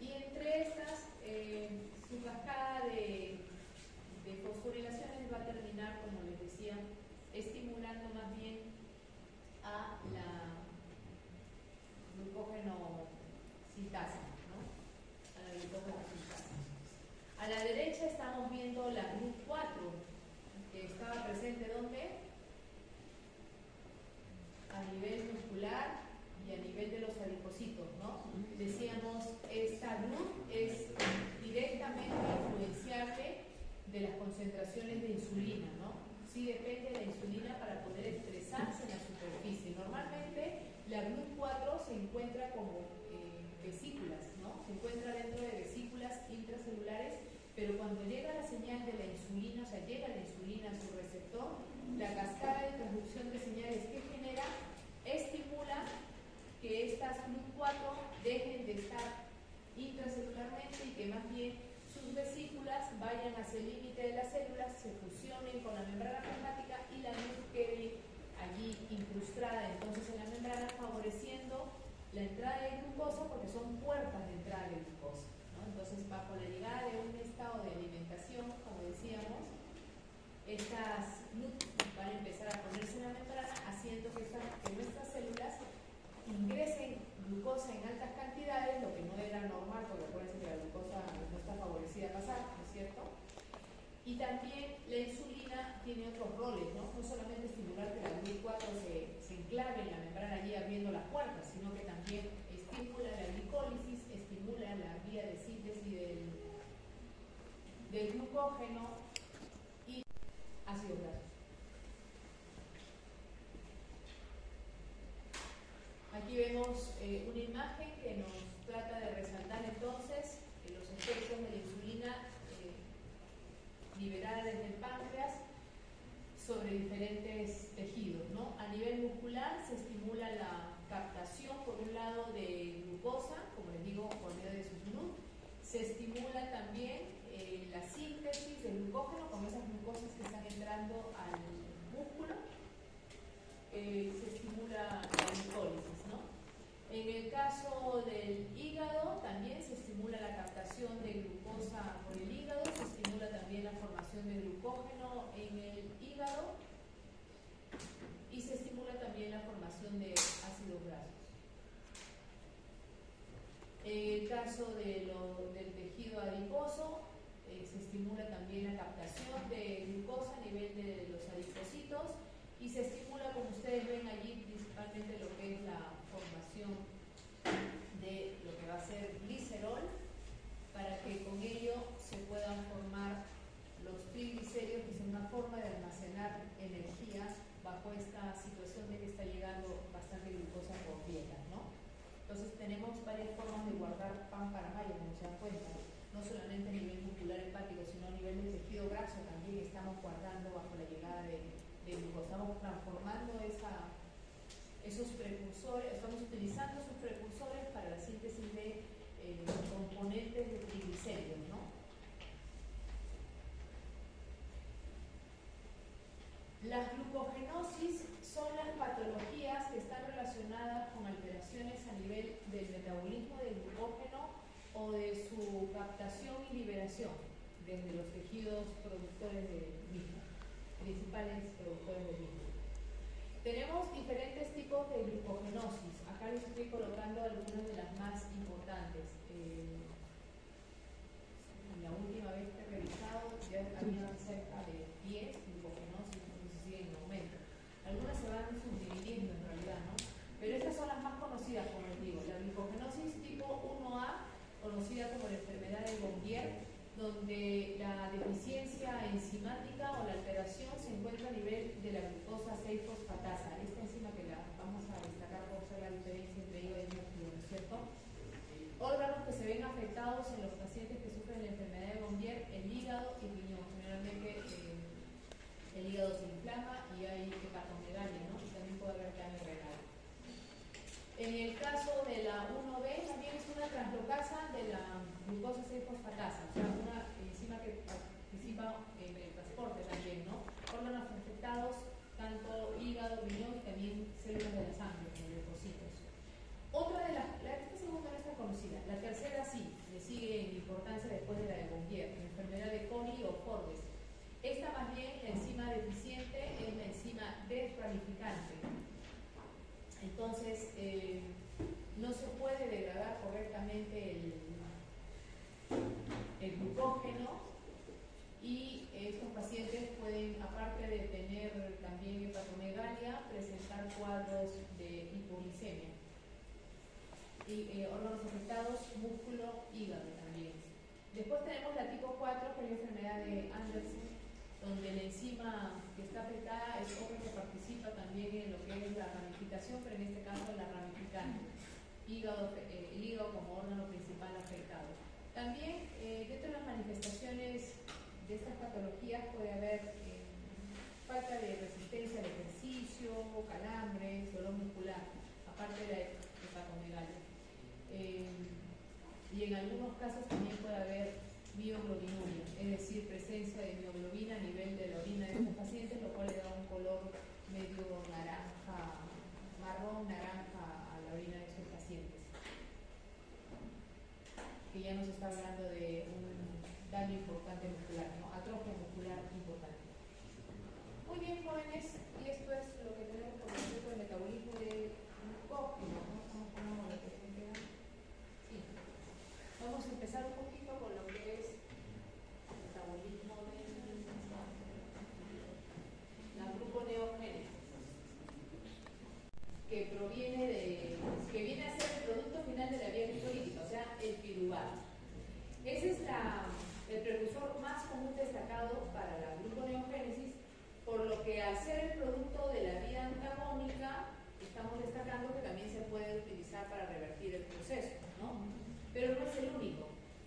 A: Y entre estas, su cascada de fosforilaciones va a terminar, como les decía, estimulando más bien a la glucógeno sintasa, ¿no? A la glucógeno sintasa. A la derecha estamos viendo la GLUT4, que estaba presente ¿dónde? A nivel muscular y a nivel de los adipocitos, ¿no? Decíamos, esta GLUT es directamente influenciable de las concentraciones de insulina, ¿no? Sí depende de la insulina para poder expresarse en la superficie. Normalmente la GLUT4 se encuentra como vesículas, ¿no? Se encuentra dentro de vesículas intracelulares, pero cuando llega la señal de la insulina, o sea, llega la insulina a su receptor, la cascada de transducción de señales que genera estimula que estas GLUT4 dejen de estar intracelularmente y que más bien sus vesículas vayan hacia el límite de las células, se fusionen con la membrana plasmática y la GLUT quede allí incrustada entonces en la membrana, favoreciendo la entrada de glucosa, porque son puertas de entrada de glucosa, ¿no? Entonces, bajo la llegada de un estado de alimentación, como decíamos, estas GLUT van a empezar a ponerse en la membrana, haciendo que nuestras células ingresen glucosa en altas cantidades, lo que no era normal, porque acuérdense que la glucosa no está favorecida a pasar, ¿no es cierto? Y también la insulina tiene otros roles, ¿no? No solamente estimular que la GLUT4 se enclave en la membrana allí abriendo las puertas, sino que también estimula la de glucógeno y ácidos grasos. Aquí vemos una imagen que nos trata de resaltar entonces los efectos de la insulina liberada desde el páncreas sobre diferentes tejidos, ¿no? A nivel muscular se estimula la captación, por un lado, de glucosa, como les digo, por medio de succinut. Se estimula también la síntesis del glucógeno, con esas glucosas que están entrando al músculo. Se estimula la glucólisis, ¿no? En el caso del hígado, también se estimula la captación de glucosa por el hígado, se estimula también la formación de glucógeno en el hígado y se estimula también la formación de ácidos grasos. En el caso del tejido adiposo, se estimula también la captación de glucosa a nivel de los adipocitos y se estimula, como ustedes ven allí, principalmente lo que es la formación de lo que va a ser glicerol, para que con ello se puedan formar los triglicéridos, que es una forma de almacenar energía bajo esta situación de que está llegando bastante glucosa por dietas, ¿no? Entonces tenemos varias formas de guardar pan para mayo, como se dan cuenta, no solamente a nivel muscular hepático, sino a nivel del tejido graso también estamos guardando bajo la llegada de glucosa. Estamos transformando esos precursores, estamos utilizando esos precursores para la síntesis de componentes de triglicéridos, ¿no? Las glucogenosis son las patologías que están relacionadas con alteraciones a nivel del metabolismo del glucógeno o de su captación y liberación desde los tejidos productores del mismo, principales productores del mismo. Tenemos diferentes tipos de glucogenosis. Acá les estoy colocando algunas de las más importantes. La última vez que he revisado ya había cerca de 10 glucogenosis, no sé si siguen en aumento. Algunas se van subdividiendo en realidad, ¿no? Pero estas son las más conocidas, como les digo. La glucogenosis tipo 1A, conocida como la enfermedad de Gombier, donde la deficiencia enzimática o la alteración se encuentra a nivel de la glucosa 6-fosfatasa. Esta enzima que la vamos a destacar por ser la diferencia entre ella y el músculo, ¿no es cierto? Órganos que se ven afectados en los pacientes que sufren la enfermedad de Gombier, el hígado y riñón. Generalmente el hígado se inflama y hay hepatomegalia, ¿no? Y también puede haber daño renal. En el caso de la 1B, también es una translocasa de la glucosa 6-fosfatasa, o sea, una enzima que participa en el transporte también, ¿no? Órganos afectados, tanto hígado, riñón y también células de la sangre, como leucocitos. Otra de esta segunda no está conocida, la tercera sí, le sigue en importancia después de la de Gombier, la enfermedad de Coli o Forbes. Esta más bien, la enzima deficiente, es la enzima desramificante. Entonces, no se puede degradar correctamente el glucógeno y estos pacientes pueden, aparte de tener también hepatomegalia, presentar cuadros de hipoglicemia. Y órganos afectados, músculo, hígado también. Después tenemos la tipo 4, que es la enfermedad de Andersen, donde la enzima que está afectada es otra que participa también en lo que es la ramificación, pero en este caso la ramificante. El hígado como órgano principal afectado. También dentro de las manifestaciones de estas patologías puede haber falta de resistencia al ejercicio, calambres, dolor muscular, aparte de la hepatomegalia. Y en algunos casos también puede haber mioglobinuria, es decir, presencia de mioglobina a nivel de la orina de estos pacientes, lo cual le da un color medio naranja, marrón, naranja a la orina de estos pacientes. Que ya nos está hablando de un daño importante muscular, ¿no? Atrofia muscular importante. Muy bien, jóvenes, y esto es lo que tenemos por respecto al metabolismo del glucógeno, ¿no? Estamos poniendo la que se queda. Sí. Vamos a empezar un poquito con lo que es el metabolismo de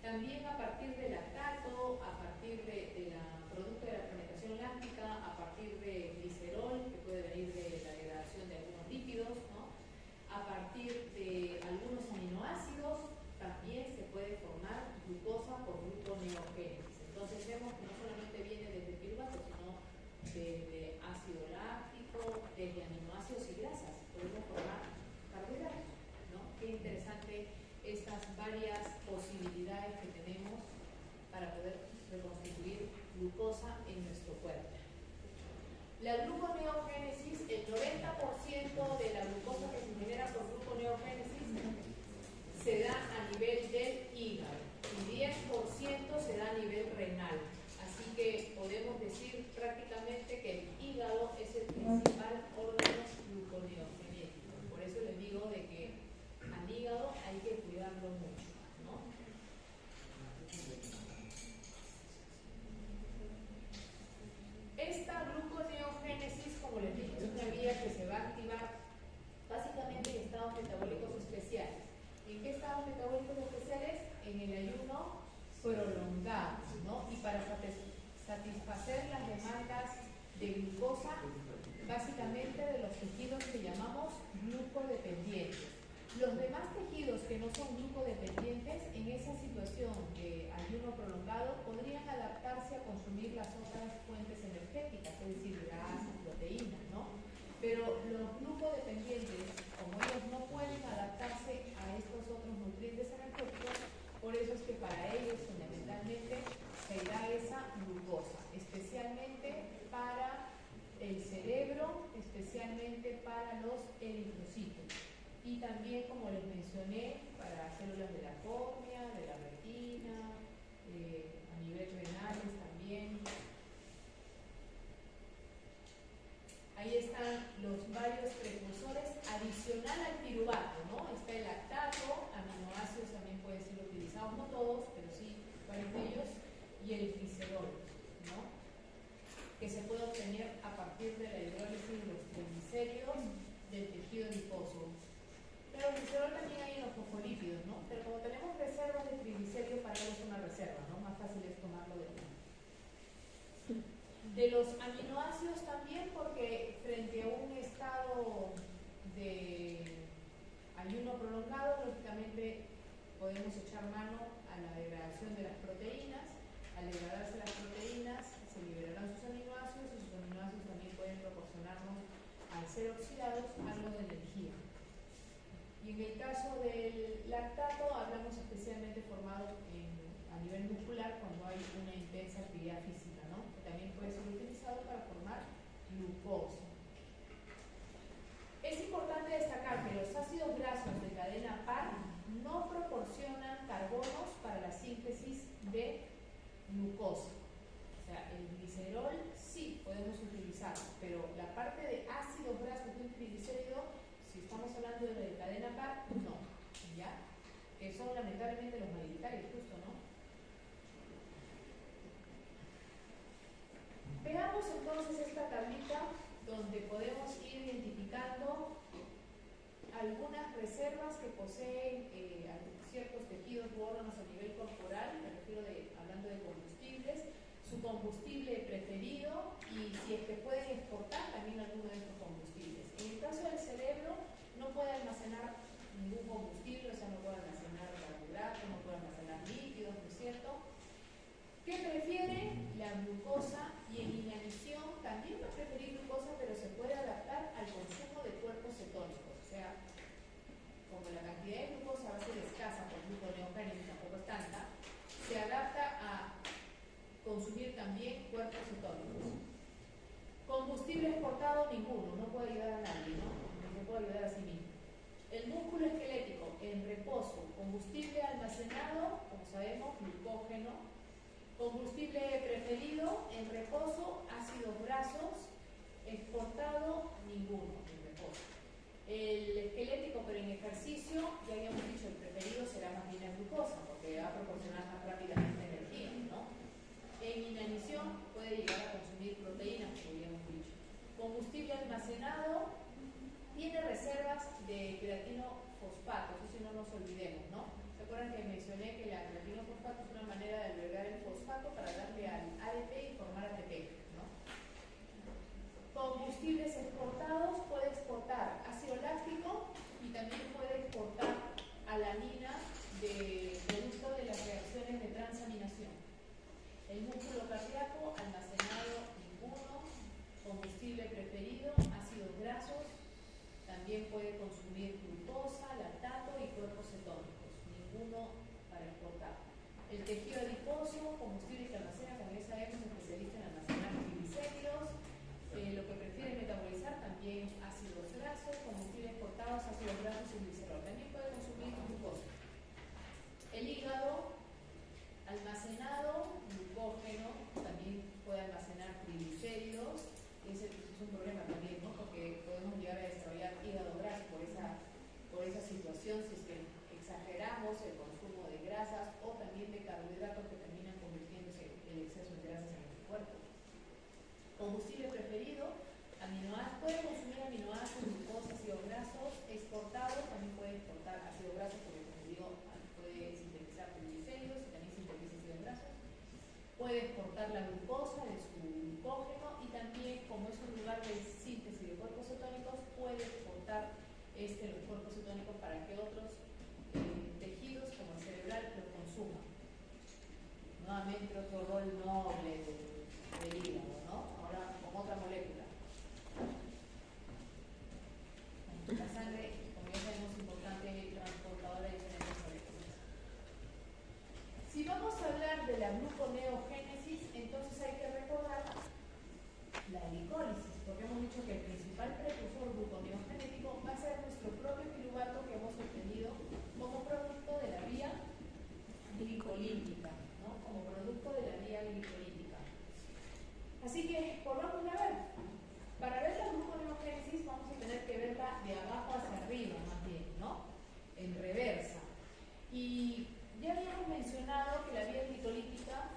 A: También a partir del lactato, a partir de la producto de la fermentación láctica, a partir de glicerol, que puede venir de la degradación de algunos lípidos, ¿no? A partir de algunos aminoácidos, también se puede formar glucosa por gluconeogénesis. Entonces vemos que no solamente viene desde el piruvato, sino desde ácido láctico, desde aminoácidos y grasas. Podemos formar carbohidratos, ¿no? Qué interesante estas varias posibilidades que tenemos para poder reconstituir glucosa en nuestro cuerpo. La gluconeogénesis, el 90% de la glucosa que se genera por gluconeogénesis se da a nivel del hígado y 10% se da a nivel renal. Así que podemos decir prácticamente que el hígado es el principal órgano gluconeogénico. Por eso les digo de que al hígado hay que cuidarlo mucho, ¿no? Esta gluconeogénesis, como les dije, es una vía que se va a activar básicamente en estados metabólicos especiales. ¿En qué estados metabólicos especiales? En el ayuno prolongado, ¿no? Y para satisfacer las demandas de glucosa, básicamente de los tejidos que llamamos glucodependientes. Los demás tejidos que no son glucodependientes, en esa situación de ayuno prolongado, podrían adaptarse a consumir las otras fuentes energéticas, es decir, grasas, proteínas, ¿no? Pero los glucodependientes, como ellos no pueden adaptarse a estos otros nutrientes energéticos, por eso es que para ellos fundamentalmente se da esa glucosa, especialmente para el cerebro, especialmente para los eritrocitos. Y también, como les mencioné, para células de la córnea, de la retina, a nivel renales también. Ahí están los varios precursores adicional al piruvato, ¿no? Está el lactato, aminoácidos también pueden ser utilizados, no todos, pero sí varios de ellos, y el glicerol, ¿no? Que se puede obtener a partir de la hidrólisis de los triglicéridos del tejido adiposo. Pero el glicerol también hay en los fosfolípidos, ¿no? Pero como tenemos reservas de triglicéridos, para ellos es una reserva, ¿no? Más fácil es tomarlo de uno. De los aminoácidos también, porque frente a un estado de ayuno prolongado, lógicamente podemos echar mano a la degradación de las proteínas. Al degradarse las proteínas, se liberarán sus aminoácidos y sus aminoácidos también pueden proporcionarnos, al ser oxidados, algo de energía. Y en el caso del lactato, hablamos especialmente formado a nivel muscular cuando hay una intensa actividad física, ¿no? Que también puede ser utilizado para formar glucosa. Es importante destacar que los ácidos grasos de cadena par no proporcionan carbonos para la síntesis de glucosa. O sea, el glicerol sí podemos utilizarlo, pero la parte de ácidos grasos de un triglicérido, si estamos hablando de cadena par, no, ¿ya? Que son lamentablemente los mayoritarios, justo, ¿no? Veamos entonces esta tablita donde podemos ir identificando algunas reservas que poseen ciertos tejidos u órganos a nivel corporal, me refiero hablando de combustibles, su combustible preferido y si es que pueden exportar también alguno de estos combustibles. En el caso del cerebro, no puede almacenar ningún combustible, o sea, no puede almacenar carbohidratos, no puede almacenar líquidos, ¿no es cierto? ¿Qué prefiere? La glucosa, y en inanición también va a preferir glucosa, pero se puede adaptar al consumo de cuerpos cetónicos. O sea, como la cantidad de glucosa va a ser escasa por gluconeogénesis, tampoco es tanta, se adapta a consumir también cuerpos cetónicos. Combustible exportado, ninguno, no puede ayudar a nadie, ¿no? No se puede ayudar a sí mismo. El músculo esquelético en reposo, combustible almacenado, como sabemos, glucógeno. Combustible preferido en reposo, ácidos grasos. Exportado, ninguno en reposo. El esquelético, pero en ejercicio, ya habíamos dicho, el preferido será más bien la glucosa, porque va a proporcionar más rápidamente energía, ¿no? En inanición puede llegar a consumir proteínas, como habíamos dicho. Combustible almacenado tiene reservas de creatino fosfato, eso sí no nos olvidemos, ¿no? O sea, recuerdan que mencioné que la creatinofosfato es una manera de albergar el fosfato para darle al ADP y formar ATP, ¿no? Combustibles exportados, puede exportar ácido láctico y también puede exportar alanina de producto de las reacciones de transaminación. El músculo cardíaco, almacenado ninguno. Combustible preferido, ácidos grasos. También puede consumir glucosa, lactato y cuerpos cetónicos. Ninguno para exportar. El tejido adiposo, combustible que almacena, como ya sabemos, especialista en almacenar triglicéridos. Lo que prefiere metabolizar también ácidos grasos, combustibles exportados, ácidos grasos y glicerol. También puede consumir glucosa. El hígado, almacenado, glucógeno, también puede almacenar triglicéridos. Ese es un problema también, ¿no? Porque podemos llegar a desarrollar hígado graso por esa situación, si es que exageramos el consumo de grasas o también de carbohidratos que terminan convirtiéndose en exceso de grasas en nuestro cuerpo. Combustible preferido, aminoácidos, puede consumir aminoácidos, glucosa, ácidos grasos, exportados, también puede exportar ácidos grasos porque, como digo, puede sintetizar triglicéridos y también sintetiza ácidos grasos. Puede exportar la glucosa de su glucógeno y también, como es un lugar de síntesis de cuerpos cetónicos, puede exportar los cuerpos cetónicos para que otros tejidos, como el cerebral, los consuman. Nuevamente otro rol noble del hígado, ¿no? Ahora con otra molécula. La sangre, como ya sabemos, es importante transportadora de diferentes moléculas. Si vamos a hablar de la gluconeogénesis, entonces hay que recordar la glicólisis, porque hemos dicho que el principal precursor gluconeogénico va a ser nuestro propio piruvato que hemos obtenido como producto de la vía glicolítica, ¿no? Como producto de la vía glicolítica. Así que, volvámosla a ver. Para ver la gluconeogénesis vamos a tener que verla de abajo hacia arriba, más bien, ¿no? En reversa. Y ya habíamos mencionado que la vía glicolítica,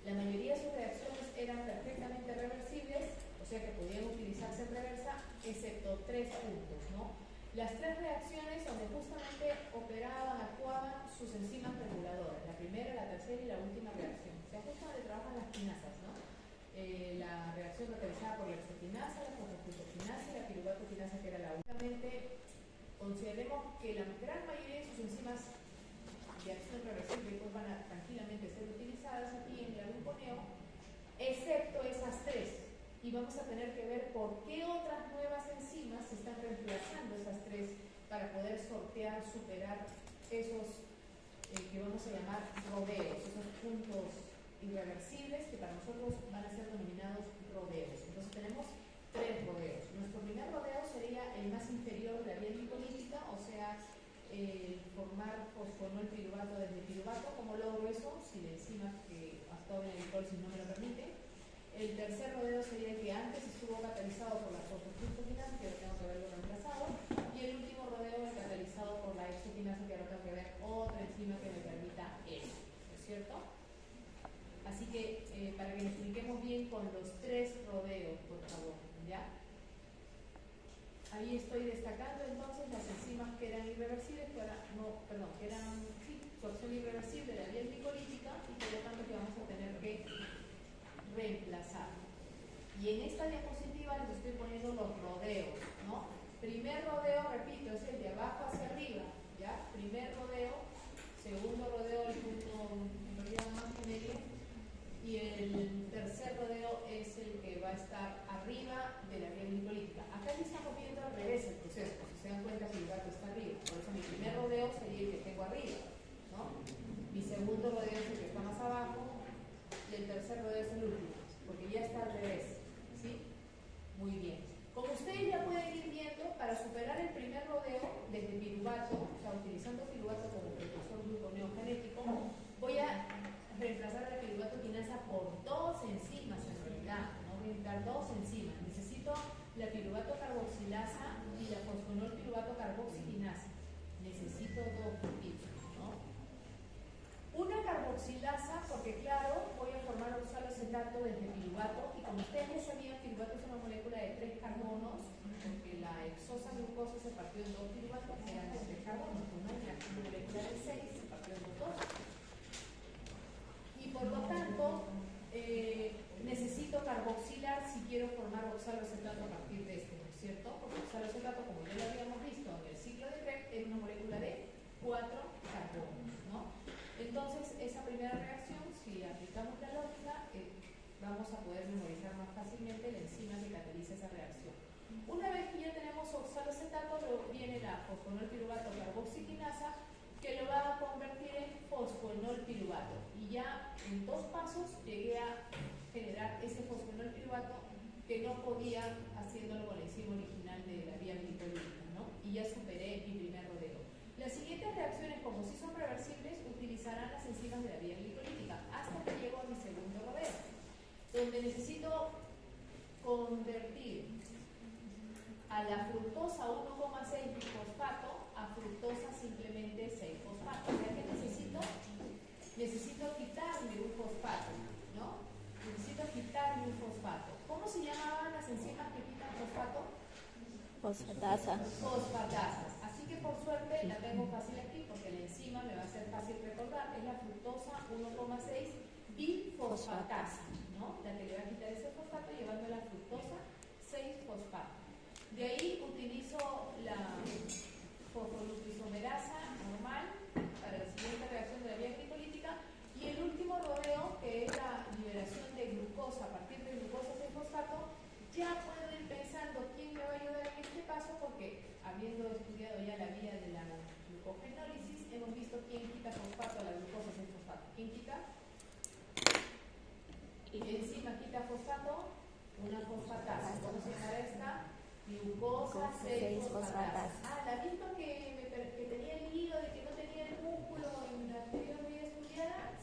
A: la mayoría de sus reacciones eran perfectamente reversibles, o sea que podían utilizarse en reversa, excepto 3 puntos, ¿no? Las 3 reacciones donde justamente actuaban sus enzimas reguladoras, la primera, la tercera y la última reacción. O sea, justo donde trabajan las quinasas, ¿no? La reacción realizada por la hexoquinasa, la fosfofructoquinasa y la piruvato-quinasa, que era la última. Consideremos que la gran mayoría de sus enzimas de acción reversible pues van a tranquilamente ser utilizadas aquí en el gluconeo, excepto esas 3. Y vamos a tener que ver por qué otras nuevas enzimas se están reemplazando esas 3 para poder sortear, superar esos que vamos a llamar rodeos, esos puntos irreversibles que para nosotros van a ser denominados rodeos. Entonces tenemos 3 rodeos. Nuestro primer rodeo sería el más inferior de la vía glicolítica, o sea, formar fosfonol piruvato desde piruvato. ¿Cómo logro eso? Si la enzima que hasta ahora en la glicólisis no me lo permite. El tercer rodeo sería el que antes estuvo catalizado por la fosfofructoquinasa, que ahora tengo que verlo reemplazado. Y el último rodeo es catalizado por la hexoquinasa, que ahora tengo que ver otra enzima que me permita eso. ¿No es cierto? Así que para que nos expliquemos bien con los 3 rodeos, por favor, ¿ya? Ahí estoy destacando entonces las enzimas que eran irreversibles, que ahora no, perdón, que eran su acción irreversible de la vía glicolítica y por lo tanto que vamos a tener que reemplazar. Y en esta diapositiva les estoy poniendo los rodeos, ¿no? Primer rodeo, repito, es el de abajo hacia arriba, ¿ya? Primer rodeo, segundo rodeo, el punto en realidad más medio. Y el tercer rodeo es el que va a estar arriba de la vía glicolítica. Acá ya estamos viendo al revés el proceso, si se dan cuenta que el gato está arriba. Por eso mi primer rodeo sería el que tengo arriba, ¿no? Mi segundo rodeo es el que está más abajo y el tercer rodeo es el último, porque ya está al revés, ¿sí? Muy bien. Como ustedes ya pueden ir viendo, para superar el primer rodeo desde piruvato, o sea, utilizando piruvato como precursor gluconeogénico, voy a reemplazar a la piruvato-quinasa por 2 enzimas en realidad, no voy a necesitar 2 enzimas. Necesito la piruvato-carboxilasa y la fosfonol piruvato-carboxiquinasa. Necesito 2 poquitos, ¿no? Una carboxilasa, porque claro, voy a formar oxaloacetato desde piruvato, y como ustedes ya sabían, piruvato es una molécula de 3 carbonos, porque la hexosa glucosa se partió en 2 piruvatos, eran de 3 carbonos, una molécula de oxaloacetato a partir de este, ¿no es cierto? Porque oxaloacetato, como ya lo habíamos visto en el ciclo de Krebs, es una molécula de 4 carbonos, ¿no? Entonces, esa primera reacción, si aplicamos la lógica, vamos a poder memorizar más fácilmente la enzima que cataliza esa reacción. Una vez que ya tenemos oxaloacetato, luego viene la fosfonolpiruvato carboxiquinasa, que lo va a convertir en fosfonolpiruvato. Y ya en 2 pasos llegué a generar ese fosfonolpiruvato que no podía haciéndolo con la enzima original de la vía glicolítica, ¿no? Y ya superé mi primer rodeo. Las siguientes reacciones, como si son reversibles, utilizarán las enzimas de la vía glicolítica hasta que llego a mi segundo rodeo, donde necesito convertir a la fructosa 1,6 bifosfato a fructosa simplemente 6-fosfato. O sea que necesito quitarle un fosfato, ¿no? Necesito quitarle un fosfato. ¿Cómo se llamaban las enzimas que quitan fosfato?
C: Fosfatasa.
A: Fosfatasas. Así que por suerte la tengo fácil aquí porque la enzima me va a ser fácil recordar. Es la fructosa 1,6 bifosfatasa, ¿no? La que le va a quitar ese fosfato llevando la fructosa 6-fosfato. De ahí utilizo la fosfolipitomerasa normal para la siguiente reacción de la vía glicolítica y el último rodeo, que es la liberación de glucosa a partir de glucosa 6-fosfato, ya puedo ir pensando quién me va a ayudar en este paso porque habiendo estudiado ya la vía de la glucogenólisis, hemos visto quién quita fosfato a la glucosa 6-fosfato. ¿Quién quita? Enzima quita fosfato, una fosfatasa. ¿Cómo se llama esta? Glucosa 6-fosfatasa. Ah, la misma que tenía el lío de que no tenía el músculo en la anterior vida estudiada,